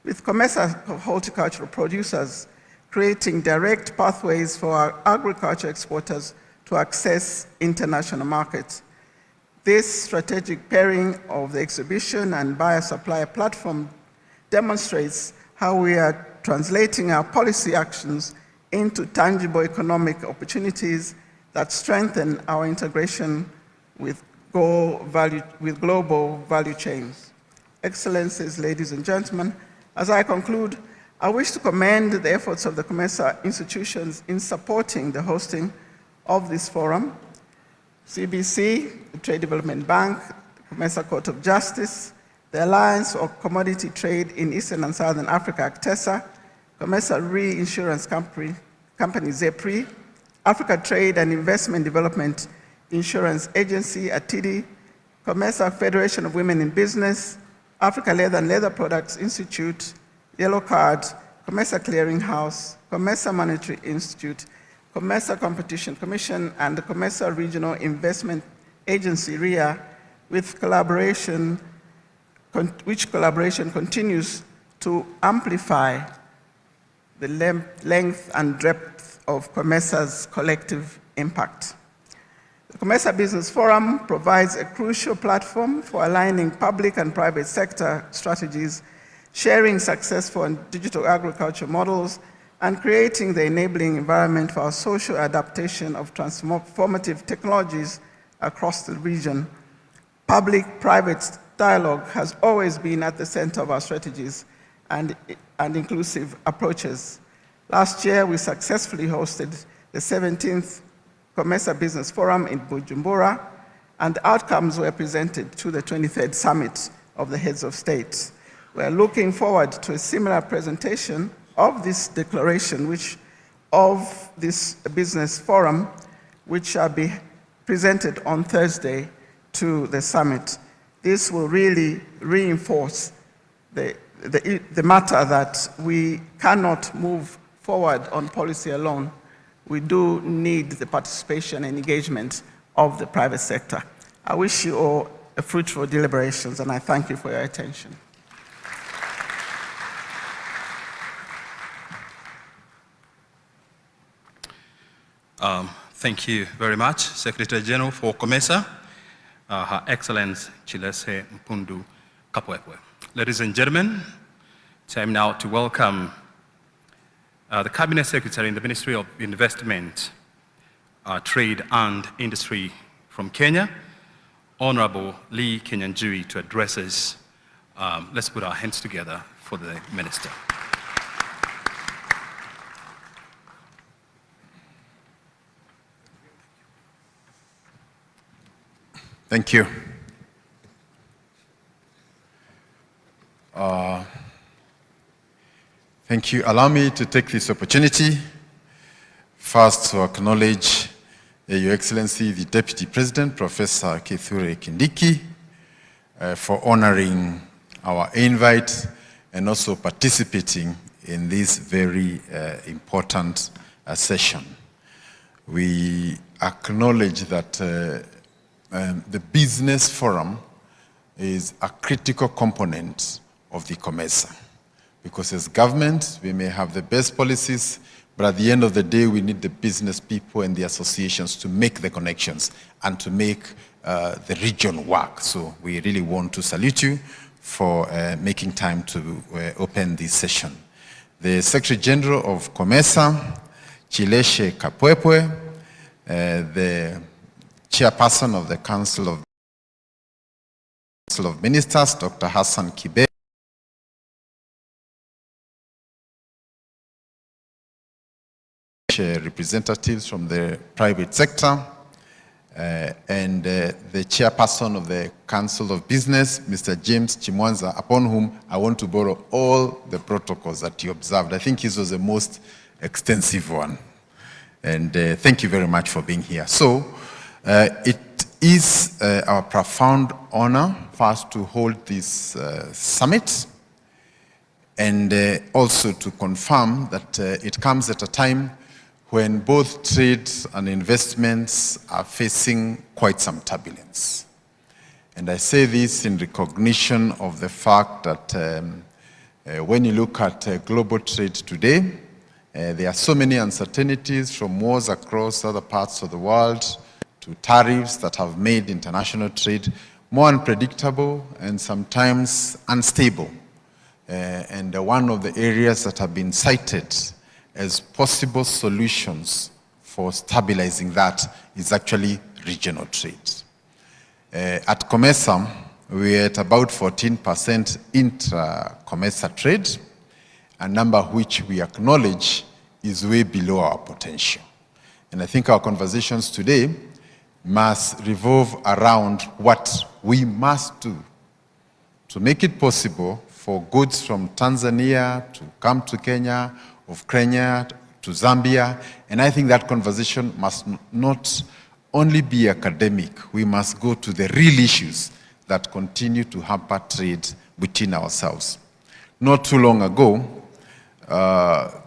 with Comesa horticultural producers, creating direct pathways for our agriculture exporters to access international markets. This strategic pairing of the exhibition and buyer-supplier platform demonstrates how we are translating our policy actions into tangible economic opportunities that strengthen our integration with global value chains. Excellencies, ladies and gentlemen, as I conclude, I wish to commend the efforts of the Comesa institutions in supporting the hosting of this forum. CBC, the Trade Development Bank, the Comesa Court of Justice, the Alliance of Commodity Trade in Eastern and Southern Africa, ACTESA, Comesa Reinsurance Company, ZEPRI, Africa Trade and Investment Development Insurance Agency, ATIDI, Comesa Federation of Women in Business, Africa Leather and Leather Products Institute, Yellow Card, Comesa Clearinghouse, Comesa Monetary Institute, Comesa Competition Commission, and the Comesa Regional Investment Agency, RIA, which collaboration continues to amplify the length and depth of Comesa's collective impact. The Comesa Business Forum provides a crucial platform for aligning public and private sector strategies, sharing successful and digital agriculture models, and creating the enabling environment for our social adaptation of transformative technologies across the region. Public-private dialogue has always been at the center of our strategies and inclusive approaches. Last year, we successfully hosted the 17th Comesa Business Forum in Bujumbura, and outcomes were presented to the 23rd Summit of the Heads of State. We are looking forward to a similar presentation of this declaration, of this business forum, which shall be presented on Thursday to the summit. This will really reinforce the matter that we cannot move forward on policy alone. We do need the participation and engagement of the private sector. I wish you all a fruitful deliberations, and I thank you for your attention. Thank you very much, Secretary General for Comesa, Her Excellency Chilese Mpundu Kapwepwe. Ladies and gentlemen, time now to welcome the Cabinet Secretary in the Ministry of Investment, Trade and Industry from Kenya, Honorable Lee Kenyanjui, to address us. Let's put our hands together for the Minister. Thank you. Thank you. Allow me to take this opportunity first to acknowledge Your Excellency, the Deputy President, Professor Kithure Kindiki, for honoring our invite and also participating in this very important session. We acknowledge that the Business Forum is a critical component of the Comesa. Because as government, we may have the best policies, but at the end of the day, we need the business people and the associations to make the connections and to make the region work. So we really want to salute you for making time to open this session. The Secretary General of Comesa, Chileshe Kapwepwe, the Chairperson of the Council of Ministers, Dr. Hassan Kibe, representatives from the private sector, and the chairperson of the Council of Business, Mr. James Chimwanza, upon whom I want to borrow all the protocols that you observed. I think his was the most extensive one. And thank you very much for being here. So it is our profound honor first to hold this summit, and also to confirm that it comes at a time when both trade and investments are facing quite some turbulence. And I say this in recognition of the fact that when you look at global trade today, there are so many uncertainties, from wars across other parts of the world to tariffs that have made international trade more unpredictable and sometimes unstable. And one of the areas that have been cited as possible solutions for stabilizing that is actually regional trade. At Comesa, we're at about 14% intra-Comesa trade, a number which we acknowledge is way below our potential. And I think our conversations today must revolve around what we must do to make it possible for goods from Tanzania to come to Kenya, of Kenya to Zambia. And I think that conversation must not only be academic, we must go to the real issues that continue to hamper trade between ourselves. Not too long ago,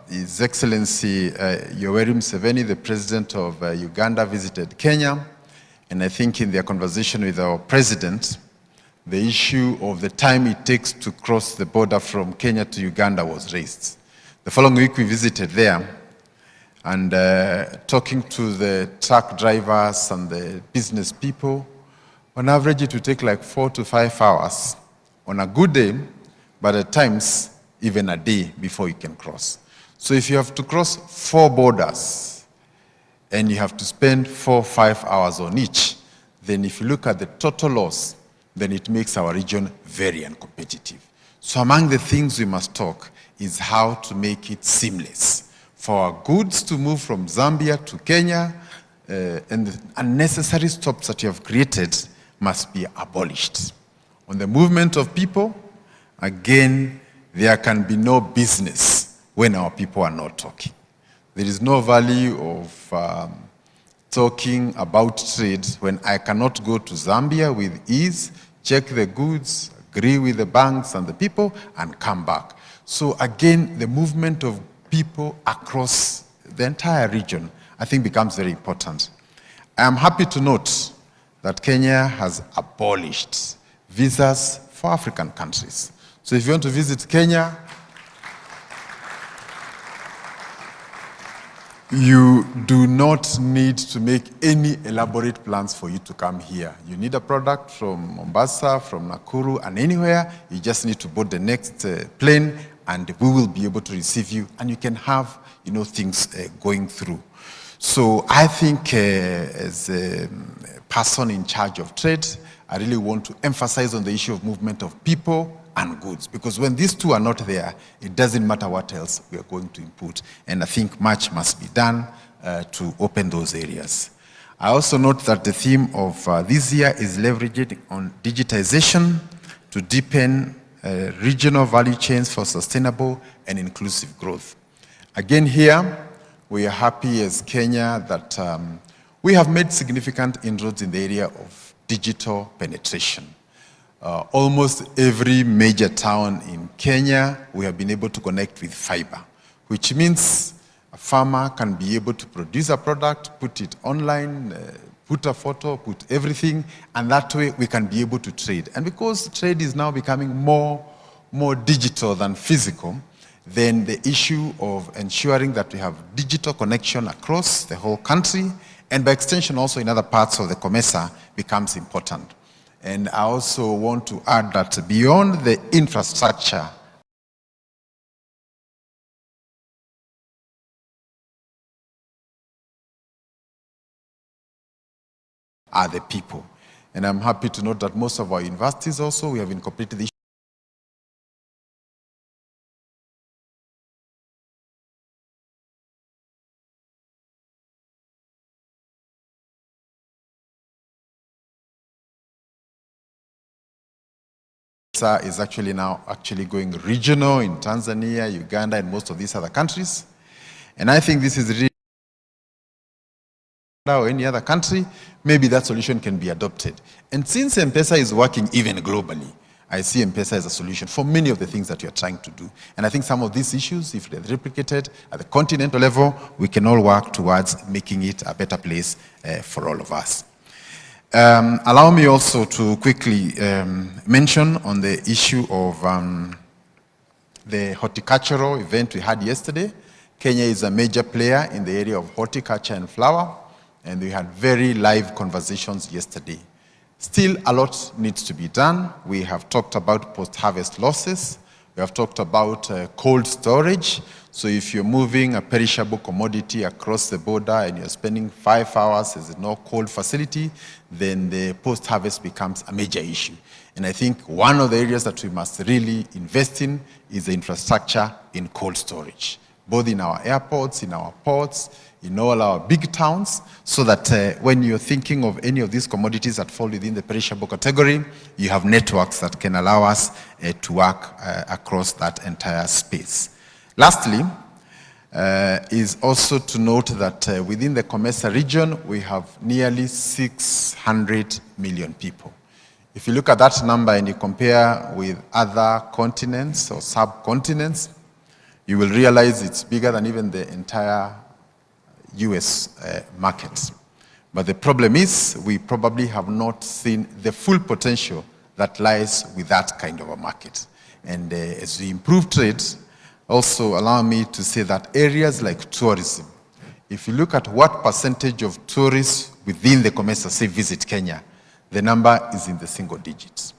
His Excellency Yoweri Museveni, the President of Uganda, visited Kenya. And I think in their conversation with our President, the issue of the time it takes to cross the border from Kenya to Uganda was raised. The following week we visited there, and talking to the truck drivers and the business people, on average it would take like 4 to 5 hours on a good day, but at times even a day before you can cross. So if you have to cross 4 borders and you have to spend 4 or 5 hours on each, then if you look at the total loss, then it makes our region very uncompetitive. So among the things we must talk is how to make it seamless for our goods to move from Zambia to Kenya, and the unnecessary stops that you have created must be abolished. On the movement of people, again, there can be no business when our people are not talking. There is no value of talking about trade when I cannot go to Zambia with ease, check the goods, agree with the banks and the people, and come back. So again, the movement of people across the entire region, I think, becomes very important. I am happy to note that Kenya has abolished visas for African countries. So if you want to visit Kenya, you do not need to make any elaborate plans for you to come here. You need a product from Mombasa, from Nakuru, and anywhere, you just need to board the next plane, and we will be able to receive you, and you can have, things going through. So I think as a person in charge of trade, I really want to emphasize on the issue of movement of people and goods, because when these two are not there, it doesn't matter what else we are going to input. And I think much must be done to open those areas. I also note that the theme of this year is leveraging on digitization to deepen regional value chains for sustainable and inclusive growth. Again here, we are happy as Kenya that we have made significant inroads in the area of digital penetration. Almost every major town in Kenya, we have been able to connect with fiber, which means a farmer can be able to produce a product, put it online, put a photo, put everything, and that way we can be able to trade. And because trade is now becoming more more digital than physical, then the issue of ensuring that we have digital connection across the whole country, and by extension also in other parts of the Comesa, becomes important. And I also want to add that beyond the infrastructure, are the people. And I'm happy to note that most of our universities also, we have incorporated the is actually now going regional in Tanzania, Uganda, and most of these other countries. And I think this is really, or any other country, maybe that solution can be adopted. And since M-Pesa is working even globally, I see M-Pesa as a solution for many of the things that you're trying to do. And I think some of these issues, if they're replicated at the continental level, we can all work towards making it a better place for all of us. Allow me also to quickly mention on the issue of the horticultural event we had yesterday. Kenya is a major player in the area of horticulture and flower, and we had very live conversations yesterday. Still, a lot needs to be done. We have talked about post-harvest losses. We have talked about cold storage. So if you're moving a perishable commodity across the border and you're spending 5 hours, there's no cold facility, then the post-harvest becomes a major issue. And I think one of the areas that we must really invest in is the infrastructure in cold storage, both in our airports, in our ports, in all our big towns, so that when you're thinking of any of these commodities that fall within the perishable category, you have networks that can allow us to work across that entire space. Lastly, is also to note that within the Comesa region, we have nearly 600 million people. If you look at that number and you compare with other continents or subcontinents, you will realize it's bigger than even the entire US market. But the problem is we probably have not seen the full potential that lies with that kind of a market. And as we improve trade, also allow me to say that areas like tourism, if you look at what percentage of tourists within the Comesa say visit Kenya, the number is in the single digits.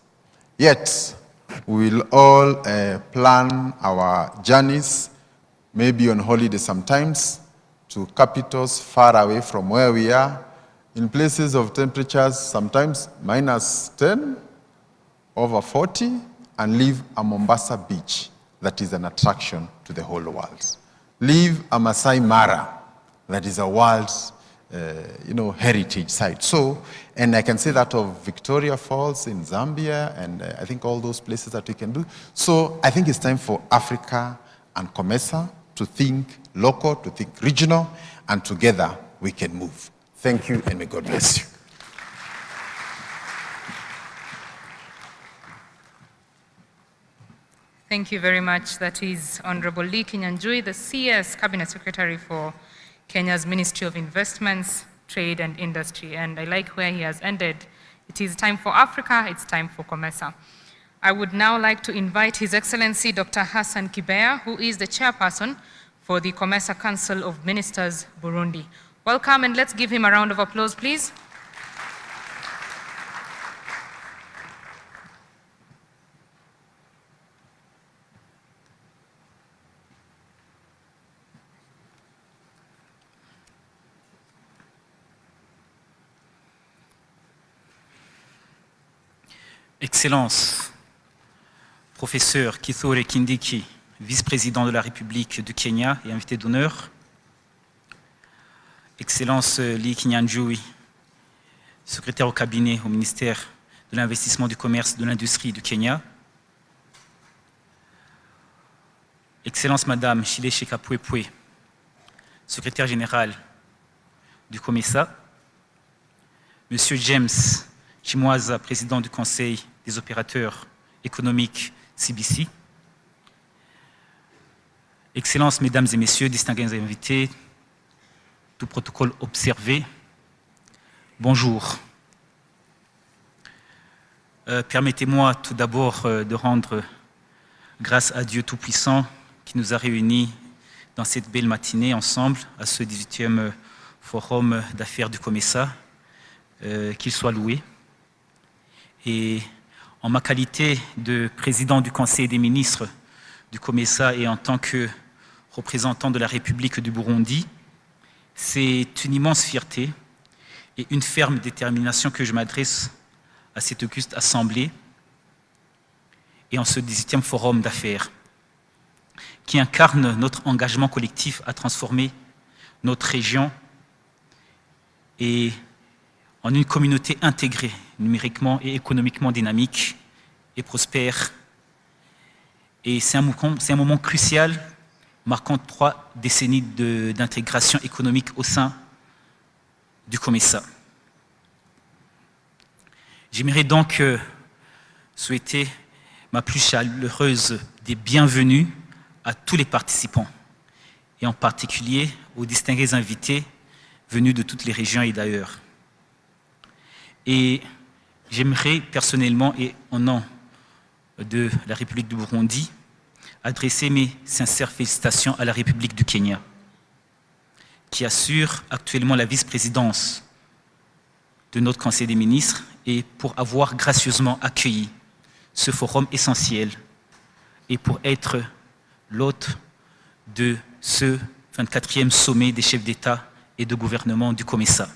Yet, we will all plan our journeys, maybe on holiday sometimes, to capitals far away from where we are, in places of temperatures sometimes -10, over 40, and leave a Mombasa beach that is an attraction to the whole world. Leave a Masai Mara that is a world heritage site. So, and I can say that of Victoria Falls in Zambia, and I think all those places that we can do. So I think it's time for Africa and Comesa to think local, to think regional, and together we can move. Thank you, and may God bless you. Thank you very much. That is Honorable Lee Kenyanjui, the CS Cabinet Secretary for Kenya's Ministry of Investments, Trade and Industry. And I like where he has ended. It is time for Africa, it's time for Comesa. I would now like to invite His Excellency Dr. Hassan Kibeya, who is the chairperson for the Comesa Council of Ministers, Burundi. Welcome, and let's give him a round of applause, please. Excellences, Professeur Kindiki, vice-président de la République du Kenya et invité d'honneur, Excellence Lee Kenyanjui, secrétaire au cabinet au ministère de l'Investissement, du Commerce et de l'Industrie du Kenya, Excellence Madame Shileshe Kapwepwe, secrétaire général du Comesa, Monsieur James Chimwaza, président du Conseil des opérateurs économiques CBC, Excellences, Mesdames et Messieurs, distingués invités, tout protocole observé, bonjour. Permettez-moi tout d'abord de rendre grâce à Dieu Tout-Puissant qui nous a réunis dans cette belle matinée ensemble à ce 18e Forum d'affaires du Comesa, qu'il soit loué. Et en ma qualité de président du Conseil des ministres du Comesa et en tant que représentant de la République du Burundi, c'est une immense fierté et une ferme détermination que je m'adresse à cette auguste assemblée et en ce 18e Forum d'affaires qui incarne notre engagement collectif à transformer notre région et en une communauté intégrée, numériquement et économiquement dynamique et prospère. Et c'est un moment crucial, marquant 3 décennies d'intégration économique au sein du Comesa. J'aimerais donc souhaiter ma plus chaleureuse des bienvenues à tous les participants, et en particulier aux distingués invités venus de toutes les régions et d'ailleurs. Et j'aimerais personnellement et au nom de la République du Burundi adresser mes sincères félicitations à la République du Kenya, qui assure actuellement la vice-présidence de notre Conseil des ministres et pour avoir gracieusement accueilli ce forum essentiel et pour être l'hôte de ce 24e sommet des chefs d'État et de gouvernement du Comesa.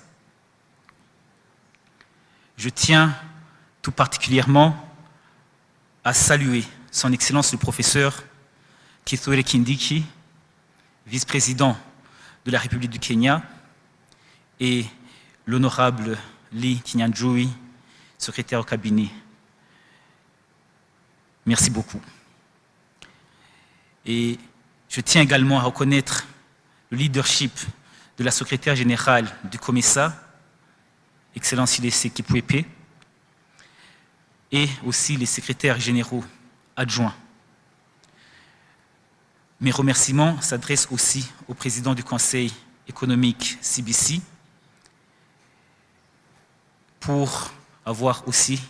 Je tiens tout particulièrement à saluer son Excellence le professeur Kithure Kindiki, vice-président de la République du Kenya, et l'honorable Lee Kenyanjui, secrétaire au cabinet. Merci beaucoup. Et je tiens également à reconnaître le leadership de la secrétaire générale du Comesa, Excellence Ilese Kipwepe, et aussi les secrétaires généraux adjoints. Mes remerciements s'adressent aussi au président du Conseil économique CBC pour avoir aussi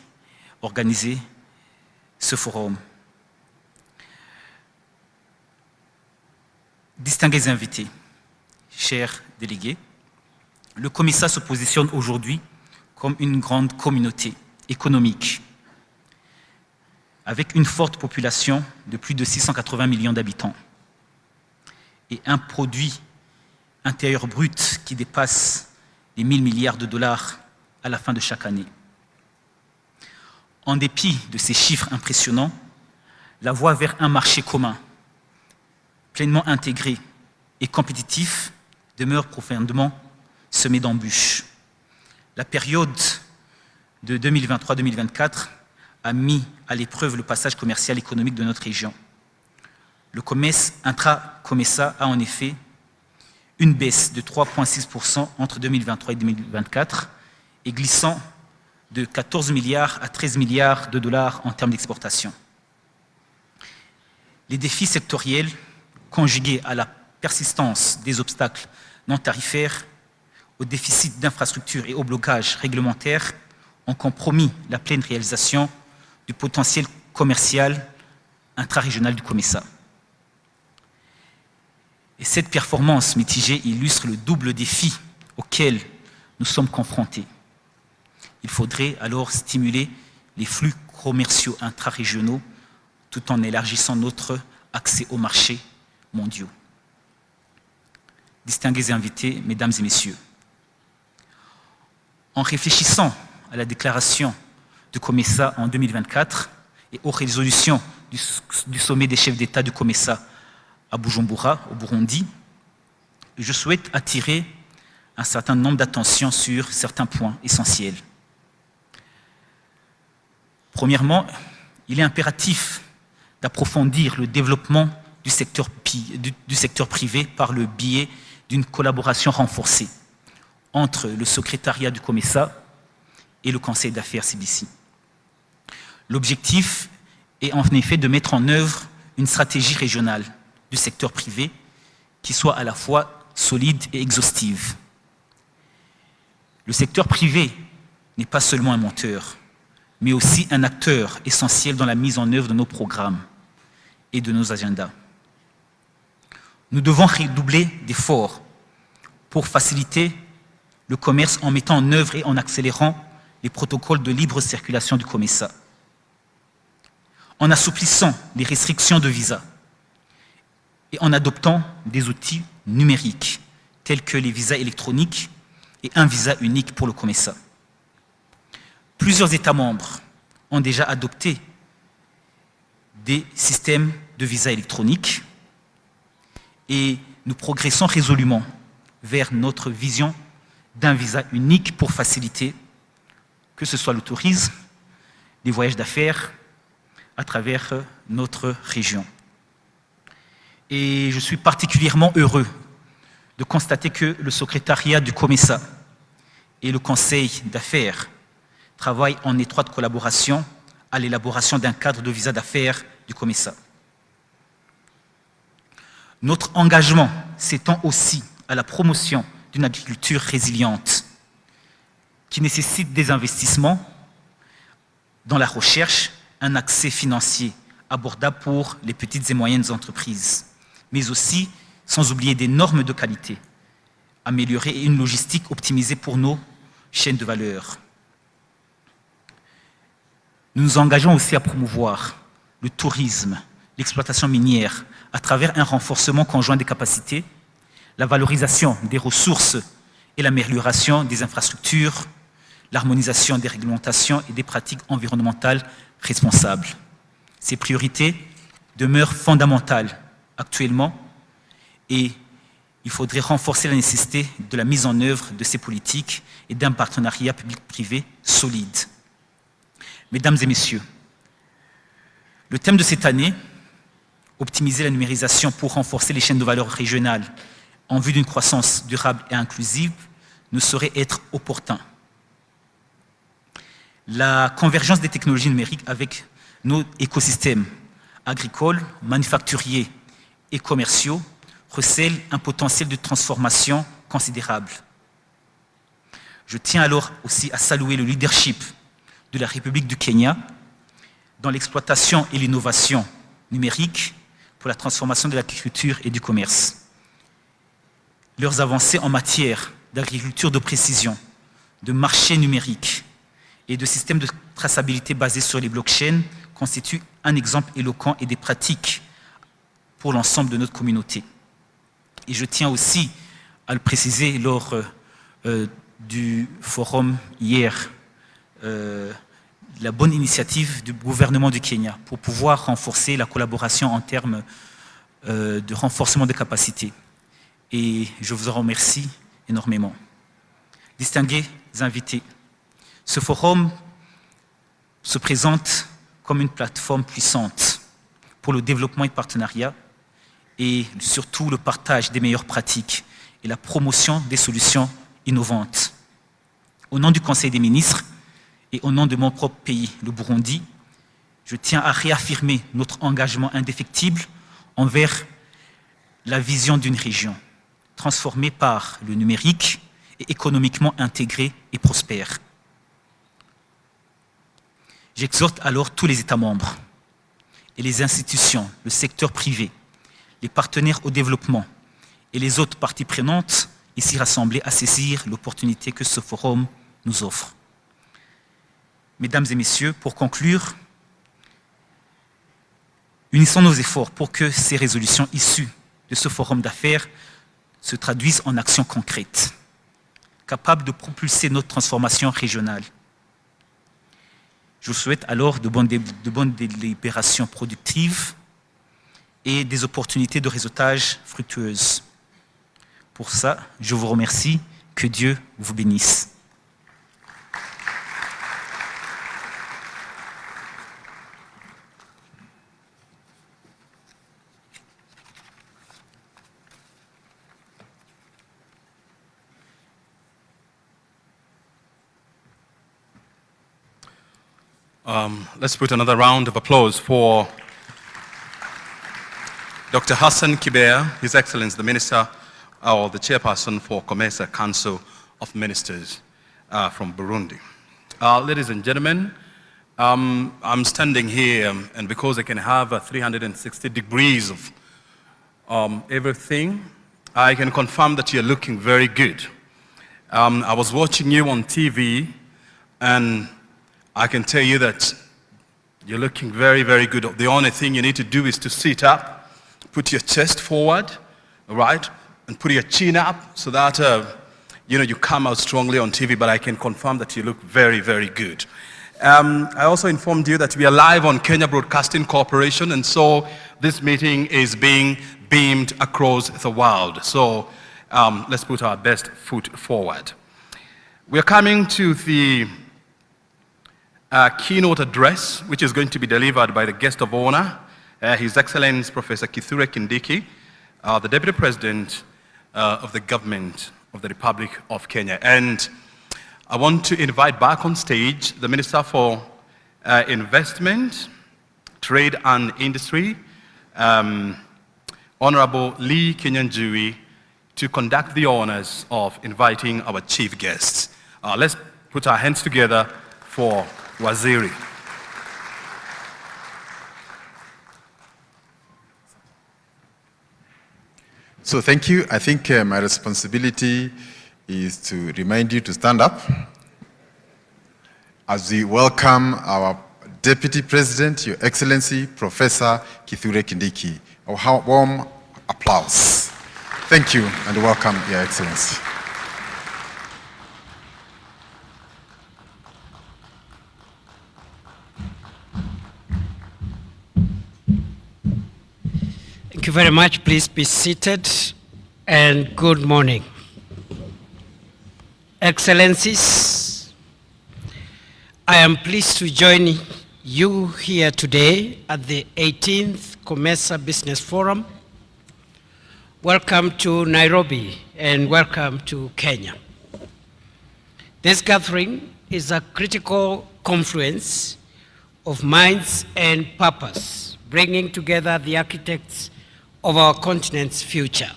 organisé ce forum. Distingués invités, chers délégués, le Comesa se positionne aujourd'hui comme une grande communauté économique avec une forte population de plus de 680 millions d'habitants et un produit intérieur brut qui dépasse les 1 000 milliards de dollars à la fin de chaque année. En dépit de ces chiffres impressionnants, la voie vers un marché commun, pleinement intégré et compétitif, demeure profondément semée d'embûches. La période de 2023-2024 a mis à l'épreuve le passage commercial et économique de notre région. Le commerce intra-Comesa a en effet une baisse de 3,6% entre 2023 et 2024 et glissant de 14 milliards à 13 milliards de dollars en termes d'exportation. Les défis sectoriels, conjugués à la persistance des obstacles non tarifaires, au déficit d'infrastructures et au blocage réglementaire, ont compromis la pleine réalisation du potentiel commercial intra-régional du Comesa. Et cette performance mitigée illustre le double défi auquel nous sommes confrontés. Il faudrait alors stimuler les flux commerciaux intra-régionaux tout en élargissant notre accès aux marchés mondiaux. Distingués invités, mesdames et messieurs, en réfléchissant à la déclaration du Comesa en 2024 et aux résolutions du sommet des chefs d'État du Comesa à Bujumbura, au Burundi, je souhaite attirer un certain nombre d'attentions sur certains points essentiels. Premièrement, il est impératif d'approfondir le développement du secteur privé par le biais d'une collaboration renforcée entre le secrétariat du Comesa et le Conseil d'affaires CBC. L'objectif est en effet de mettre en œuvre une stratégie régionale du secteur privé qui soit à la fois solide et exhaustive. Le secteur privé n'est pas seulement un moteur, mais aussi un acteur essentiel dans la mise en œuvre de nos programmes. et de nos agendas. Nous devons redoubler d'efforts pour faciliter le commerce en mettant en œuvre et en accélérant les protocoles de libre circulation du Comesa, en assouplissant les restrictions de visa et en adoptant des outils numériques tels que les visas électroniques et un visa unique pour le Comesa. Plusieurs États membres ont déjà adopté des systèmes de visa électroniques et nous progressons résolument vers notre vision d'un visa unique pour faciliter que ce soit le tourisme, les voyages d'affaires à travers notre région. Et je suis particulièrement heureux de constater que le secrétariat du Comesa et le conseil d'affaires travaillent en étroite collaboration à l'élaboration d'un cadre de visa d'affaires du Comesa. Notre engagement s'étend aussi à la promotion d'une agriculture résiliente qui nécessite des investissements dans la recherche, un accès financier abordable pour les petites et moyennes entreprises, mais aussi, sans oublier des normes de qualité améliorées et une logistique optimisée pour nos chaînes de valeur. Nous nous engageons aussi à promouvoir le tourisme, l'exploitation minière, à travers un renforcement conjoint des capacités, la valorisation des ressources et l'amélioration des infrastructures, l'harmonisation des réglementations et des pratiques environnementales responsables. Ces priorités demeurent fondamentales actuellement et il faudrait renforcer la nécessité de la mise en œuvre de ces politiques et d'un partenariat public-privé solide. Mesdames et messieurs, le thème de cette année, optimiser la numérisation pour renforcer les chaînes de valeur régionales en vue d'une croissance durable et inclusive, ne saurait être opportun. La convergence des technologies numériques avec nos écosystèmes agricoles, manufacturiers et commerciaux recèle un potentiel de transformation considérable. Je tiens alors aussi à saluer le leadership de la République du Kenya dans l'exploitation et l'innovation numérique pour la transformation de l'agriculture et du commerce. Leurs avancées en matière d'agriculture de précision, de marché numérique et de systèmes de traçabilité basés sur les blockchains constituent un exemple éloquent et des pratiques pour l'ensemble de notre communauté. Et je tiens aussi à le préciser lors du forum hier, la bonne initiative du gouvernement du Kenya pour pouvoir renforcer la collaboration en termes de renforcement des capacités. Et je vous en remercie énormément. Distingués invités, ce forum se présente comme une plateforme puissante pour le développement et le partenariat et surtout le partage des meilleures pratiques et la promotion des solutions innovantes. Au nom du Conseil des ministres et au nom de mon propre pays, le Burundi, je tiens à réaffirmer notre engagement indéfectible envers la vision d'une région transformée par le numérique et économiquement intégrée et prospère. J'exhorte alors tous les États membres et les institutions, le secteur privé, les partenaires au développement et les autres parties prenantes ici rassemblées à saisir l'opportunité que ce forum nous offre. Mesdames et messieurs, pour conclure, unissons nos efforts pour que ces résolutions issues de ce forum d'affaires se traduisent en actions concrètes, capables de propulser notre transformation régionale. Je vous souhaite alors de bonnes délibérations productives et des opportunités de réseautage fructueuses. Pour ça, je vous remercie. Que Dieu vous bénisse. Let's put another round of applause for Dr. Hassan Kibeya, His Excellency the Minister, or the Chairperson for Comesa Council of Ministers from Burundi. Ladies and gentlemen, I'm standing here, and because I can have 360 degrees of everything, I can confirm that you're looking very good. I was watching you on TV, and I can tell you that you're looking very, very good. The only thing you need to do is to sit up, put your chest forward, all right, and put your chin up so that you come out strongly on TV, but I can confirm that you look very, very good. I also informed you that we are live on Kenya Broadcasting Corporation, and so this meeting is being beamed across the world. So let's put our best foot forward. We are coming to the keynote address, which is going to be delivered by the guest of honor, His Excellency Professor Kithure Kindiki, the Deputy President of the Government of the Republic of Kenya. And I want to invite back on stage the Minister for Investment, Trade and Industry, Honorable Lee Kenyanjui, to conduct the honors of inviting our chief guests. Let's put our hands together for Waziri. So thank you. I think my responsibility is to remind you to stand up as we welcome our Deputy President, Your Excellency, Professor Kithure Kindiki. A warm applause. Thank you and welcome, Your Excellency. Thank you very much. Please be seated, and good morning. Excellencies, I am pleased to join you here today at the 18th Comesa Business Forum. Welcome to Nairobi and welcome to Kenya. This gathering is a critical confluence of minds and purpose, bringing together the architects of our continent's future.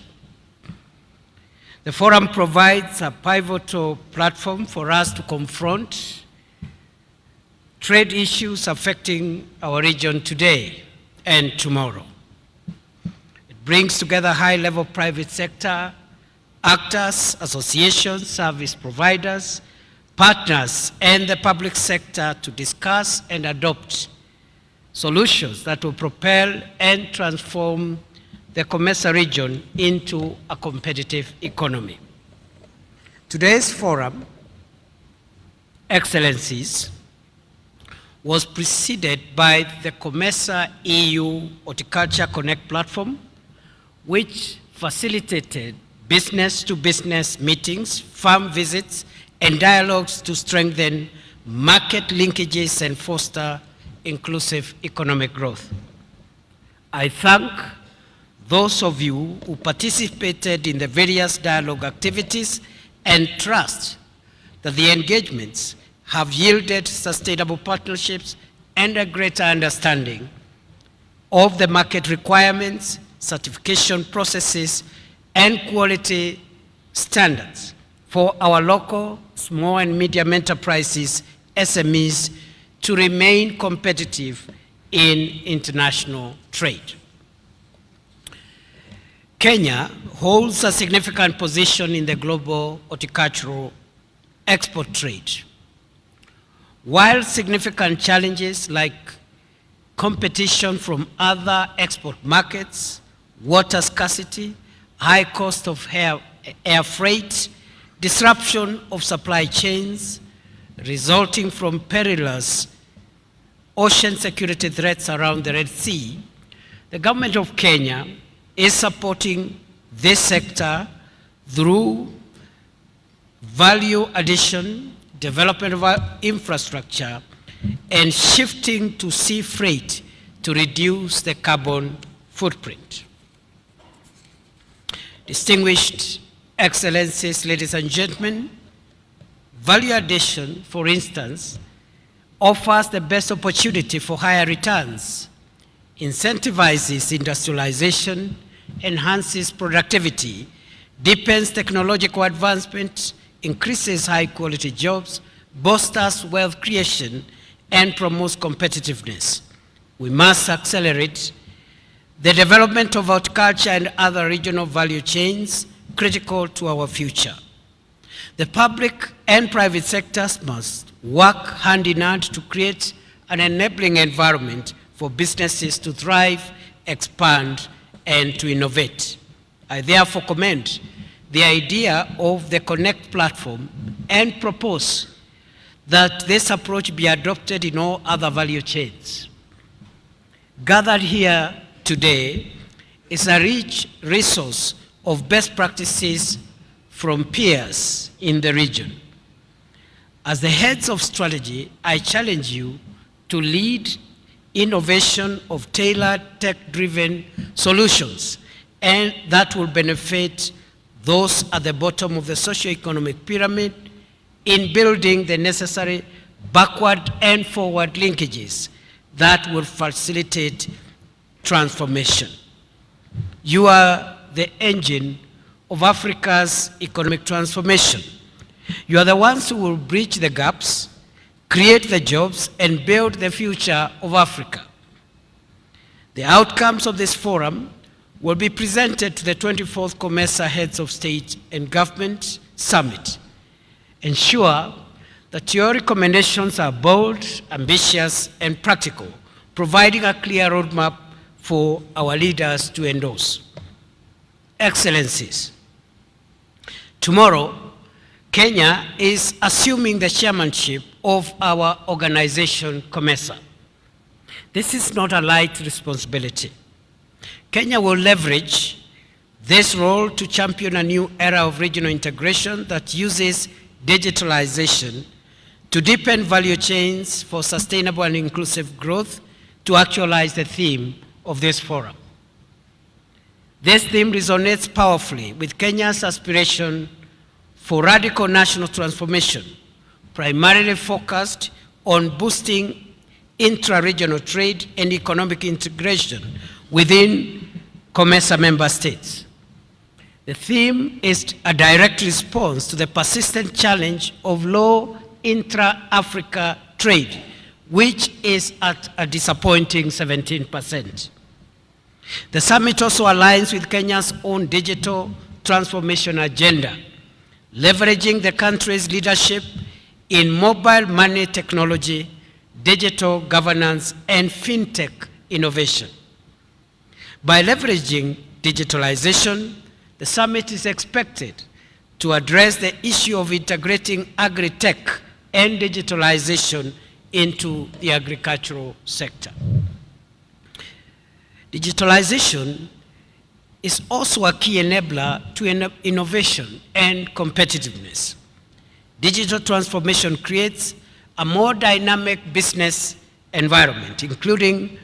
The forum provides a pivotal platform for us to confront trade issues affecting our region today and tomorrow. It brings together high-level private sector actors, associations, service providers, partners, and the public sector to discuss and adopt solutions that will propel and transform the Comesa region into a competitive economy. Today's forum, Excellencies, was preceded by the Comesa EU Horticulture Connect platform, which facilitated business-to-business meetings, farm visits, and dialogues to strengthen market linkages and foster inclusive economic growth. I thank those of you who participated in the various dialogue activities and trust that the engagements have yielded sustainable partnerships and a greater understanding of the market requirements, certification processes, and quality standards for our local, small and medium enterprises, SMEs, to remain competitive in international trade. Kenya holds a significant position in the global horticultural export trade. While significant challenges like competition from other export markets, water scarcity, high cost of air freight, disruption of supply chains resulting from perilous ocean security threats around the Red Sea, the government of Kenya is supporting this sector through value addition, development of infrastructure, and shifting to sea freight to reduce the carbon footprint. Distinguished Excellencies, ladies and gentlemen, value addition, for instance, offers the best opportunity for higher returns, incentivizes industrialization, enhances productivity, deepens technological advancement, increases high-quality jobs, bolsters wealth creation, and promotes competitiveness. We must accelerate the development of horticulture and other regional value chains critical to our future. The public and private sectors must work hand in hand to create an enabling environment for businesses to thrive, expand, and to innovate. I therefore commend the idea of the Connect platform and propose that this approach be adopted in all other value chains. Gathered here today is a rich resource of best practices from peers in the region. As the heads of strategy, I challenge you to lead innovation of tailored tech-driven solutions, and that will benefit those at the bottom of the socio-economic pyramid in building the necessary backward and forward linkages that will facilitate transformation. You are the engine of Africa's economic transformation. You are the ones who will bridge the gaps, create the jobs, and build the future of Africa. The outcomes of this forum will be presented to the 24th Comesa Heads of State and Government Summit. Ensure that your recommendations are bold, ambitious, and practical, providing a clear roadmap for our leaders to endorse. Excellencies, tomorrow, Kenya is assuming the chairmanship of our organization, Comesa. This is not a light responsibility. Kenya will leverage this role to champion a new era of regional integration that uses digitalization to deepen value chains for sustainable and inclusive growth to actualize the theme of this forum. This theme resonates powerfully with Kenya's aspiration for radical national transformation, primarily focused on boosting intra-regional trade and economic integration within Comesa member states. The theme is a direct response to the persistent challenge of low intra-Africa trade, which is at a disappointing 17%. The summit also aligns with Kenya's own digital transformation agenda, leveraging the country's leadership in mobile money technology, digital governance, and fintech innovation. By leveraging digitalization, the summit is expected to address the issue of integrating agri-tech and digitalization into the agricultural sector. Digitalization is also a key enabler to innovation and competitiveness. Digital transformation creates a more dynamic business environment, including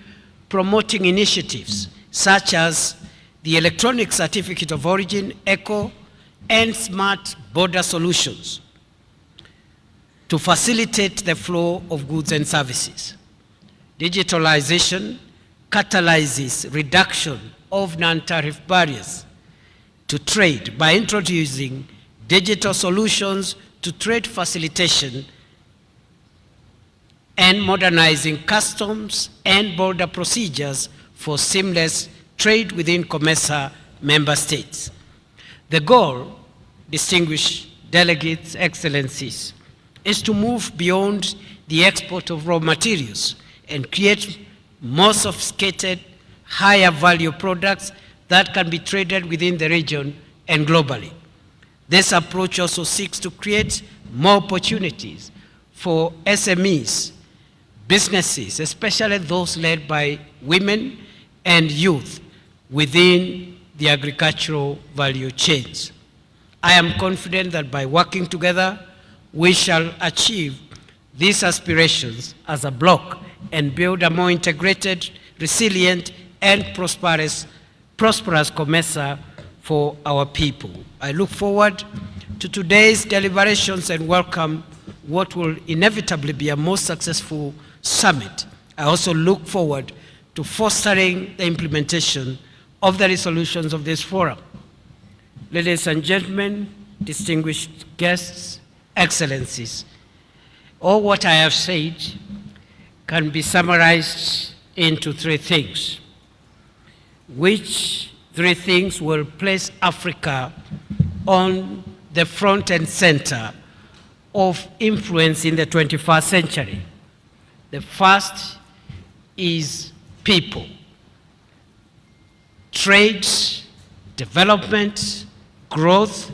promoting initiatives such as the Electronic Certificate of Origin, ECO, and Smart Border Solutions to facilitate the flow of goods and services. Digitalization catalyzes reduction of non-tariff barriers to trade by introducing digital solutions to trade facilitation and modernizing customs and border procedures for seamless trade within Comesa member states. The goal, distinguished delegates, excellencies, is to move beyond the export of raw materials and create more sophisticated, higher value products that can be traded within the region and globally. This approach also seeks to create more opportunities for SMEs, businesses, especially those led by women and youth within the agricultural value chains. I am confident that by working together, we shall achieve these aspirations as a bloc and build a more integrated, resilient, and prosperous Comesa for our people. I look forward to today's deliberations and welcome what will inevitably be a most successful summit. I also look forward to fostering the implementation of the resolutions of this forum. Ladies and gentlemen, distinguished guests, excellencies, all what I have said can be summarized into three things, which three things will place Africa on the front and center of influence in the 21st century. The first is people. Trade, development, growth,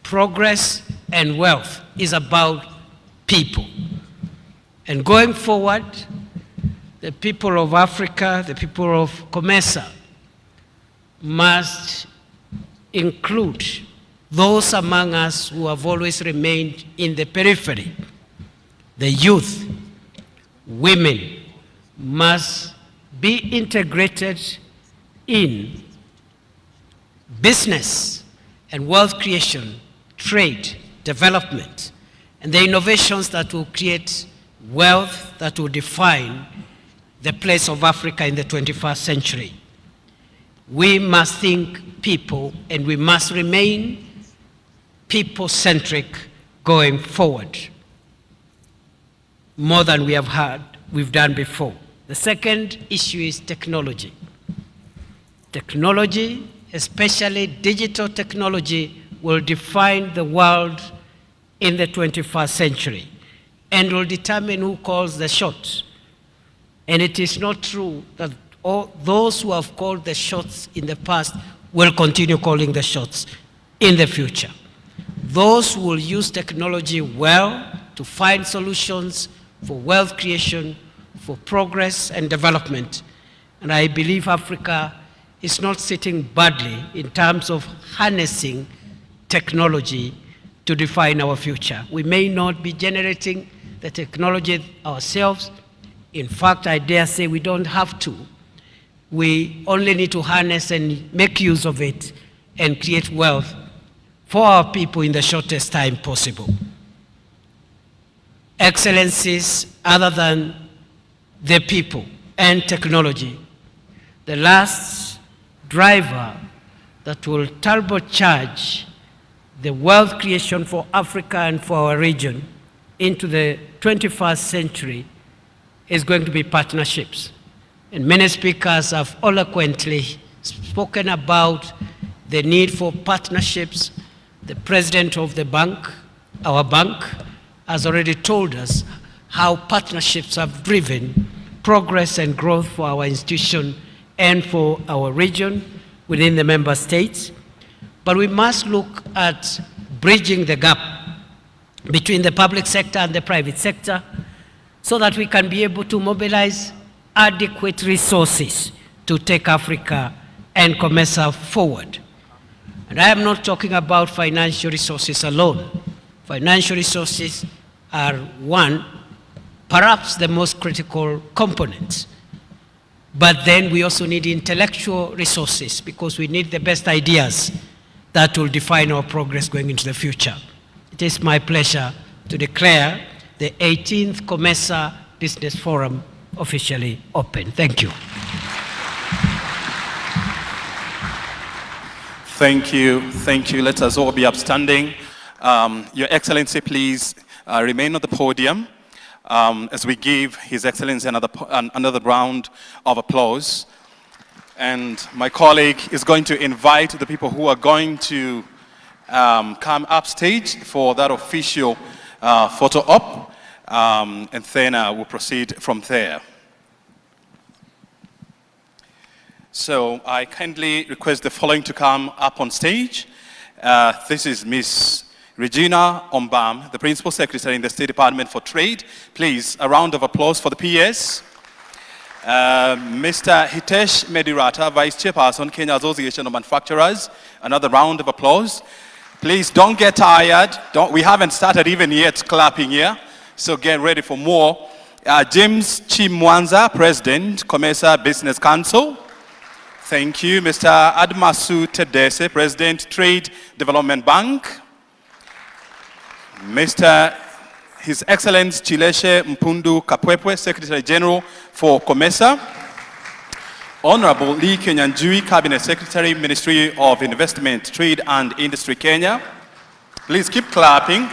progress, and wealth is about people. And going forward, the people of Africa, the people of Comesa, must include those among us who have always remained in the periphery. The youth, women, must be integrated in business and wealth creation, trade, development, and the innovations that will create wealth that will define the place of Africa in the 21st century. We must think people, and we must remain people-centric going forward, more than we've done before. The second issue is technology. Technology, especially digital technology, will define the world in the 21st century and will determine who calls the shots. And it is not true that all those who have called the shots in the past will continue calling the shots in the future. Those who will use technology well to find solutions for wealth creation, for progress and development. And I believe Africa is not sitting badly in terms of harnessing technology to define our future. We may not be generating the technology ourselves. In fact, I dare say we don't have to. We only need to harness and make use of it and create wealth for our people in the shortest time possible. Excellencies other than the people and technology, the last driver that will turbocharge the wealth creation for Africa and for our region into the 21st century is going to be partnerships. And many speakers have eloquently spoken about the need for partnerships. The president of the bank, our bank, has already told us how partnerships have driven progress and growth for our institution and for our region within the member states. But we must look at bridging the gap between the public sector and the private sector so that we can be able to mobilize adequate resources to take Africa and Comesa forward. And I am not talking about financial resources alone. Financial resources are one, perhaps the most critical component. But then we also need intellectual resources because we need the best ideas that will define our progress going into the future. It is my pleasure to declare the 18th Comesa Business Forum officially open. Thank you. Thank you. Thank you. Let us all be upstanding. Your Excellency, please remain on the podium as we give His Excellency another round of applause. And my colleague is going to invite the people who are going to come upstage for that official photo op, and then we'll proceed from there. So I kindly request the following to come up on stage. This is Ms. Regina Ombam, the Principal Secretary in the State Department for Trade. Please, a round of applause for the PS. Mr. Hitesh Medirata, Vice Chairperson, Kenya Association of Manufacturers. Another round of applause. Please don't get tired. We haven't started even yet clapping here, so get ready for more. James Chimwanza, President, Comesa Business Council. Thank you. Mr. Admasu Tedese, President, Trade Development Bank. Mr. His Excellency Chileshe Mpundu Kapwepwe, Secretary General for Comesa. Honorable Lee Kenyanjui, Cabinet Secretary, Ministry of Investment, Trade and Industry, Kenya. Please keep clapping.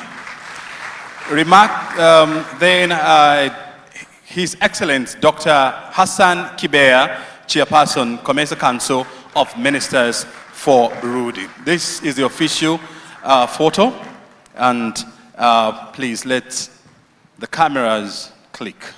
His Excellency Dr. Hassan Kibeya, Chairperson, Comesa Council of Ministers for Burundi. This is the official photo, and please let the cameras click.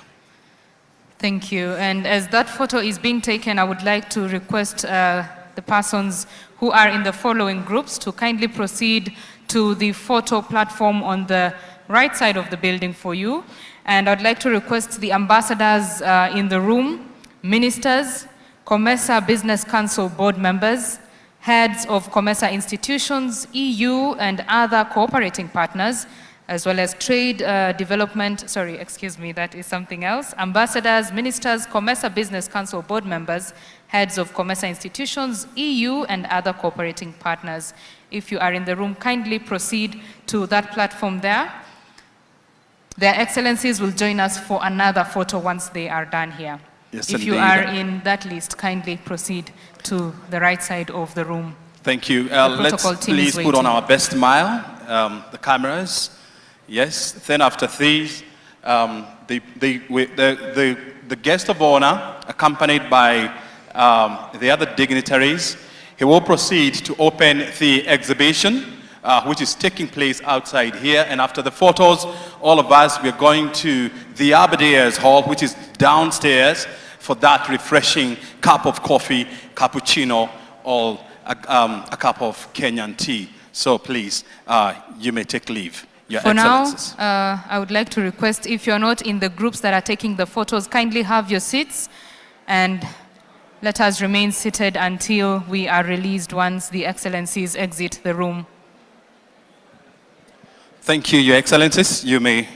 Thank you. And as that photo is being taken, I would like to request the persons who are in the following groups to kindly proceed to the photo platform on the right side of the building for you. And I'd like to request the ambassadors in the room, ministers, Comesa Business Council board members, heads of Comesa institutions, EU and other cooperating partners, as well as trade development, sorry, excuse me, that is something else. Ambassadors, ministers, Comesa Business Council board members, heads of Comesa institutions, EU and other cooperating partners. If you are in the room, kindly proceed to that platform there. Their Excellencies will join us for another photo once they are done here. Yes, if you are in that list, kindly proceed to the right side of the room. Thank you. Let's please put on our best smile, the cameras. Yes, then after these, the guest of honor, accompanied by the other dignitaries, he will proceed to open the exhibition, which is taking place outside here. And after the photos, all of us, we're going to the Abadeers Hall, which is downstairs, for that refreshing cup of coffee, cappuccino, or a cup of Kenyan tea. So please, you may take leave. Your For now, Excellencies. I would like to request, if you're not in the groups that are taking the photos, kindly have your seats and let us remain seated until we are released once the Excellencies exit the room. Thank you, Your Excellencies. You may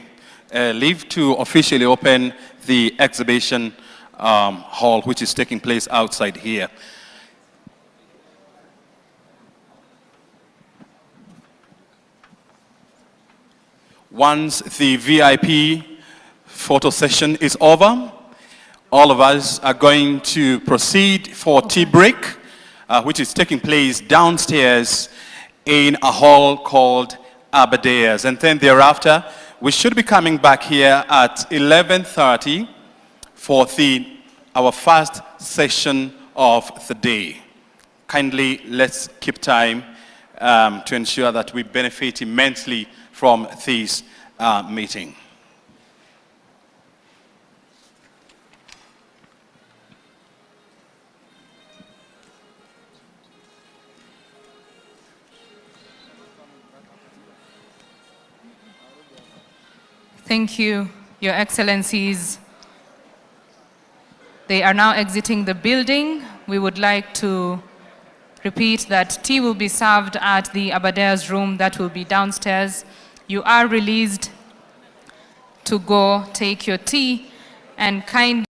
leave to officially open the exhibition hall, which is taking place outside here. Once the VIP photo session is over, all of us are going to proceed for tea break, which is taking place downstairs in a hall called Abadeers. And then thereafter, we should be coming back here at 11:30 for our first session of the day. Kindly, let's keep time to ensure that we benefit immensely from this meeting. Thank you, Your Excellencies. They are now exiting the building. We would like to repeat that tea will be served at the Abadeers room that will be downstairs. You are released to go take your tea and kindly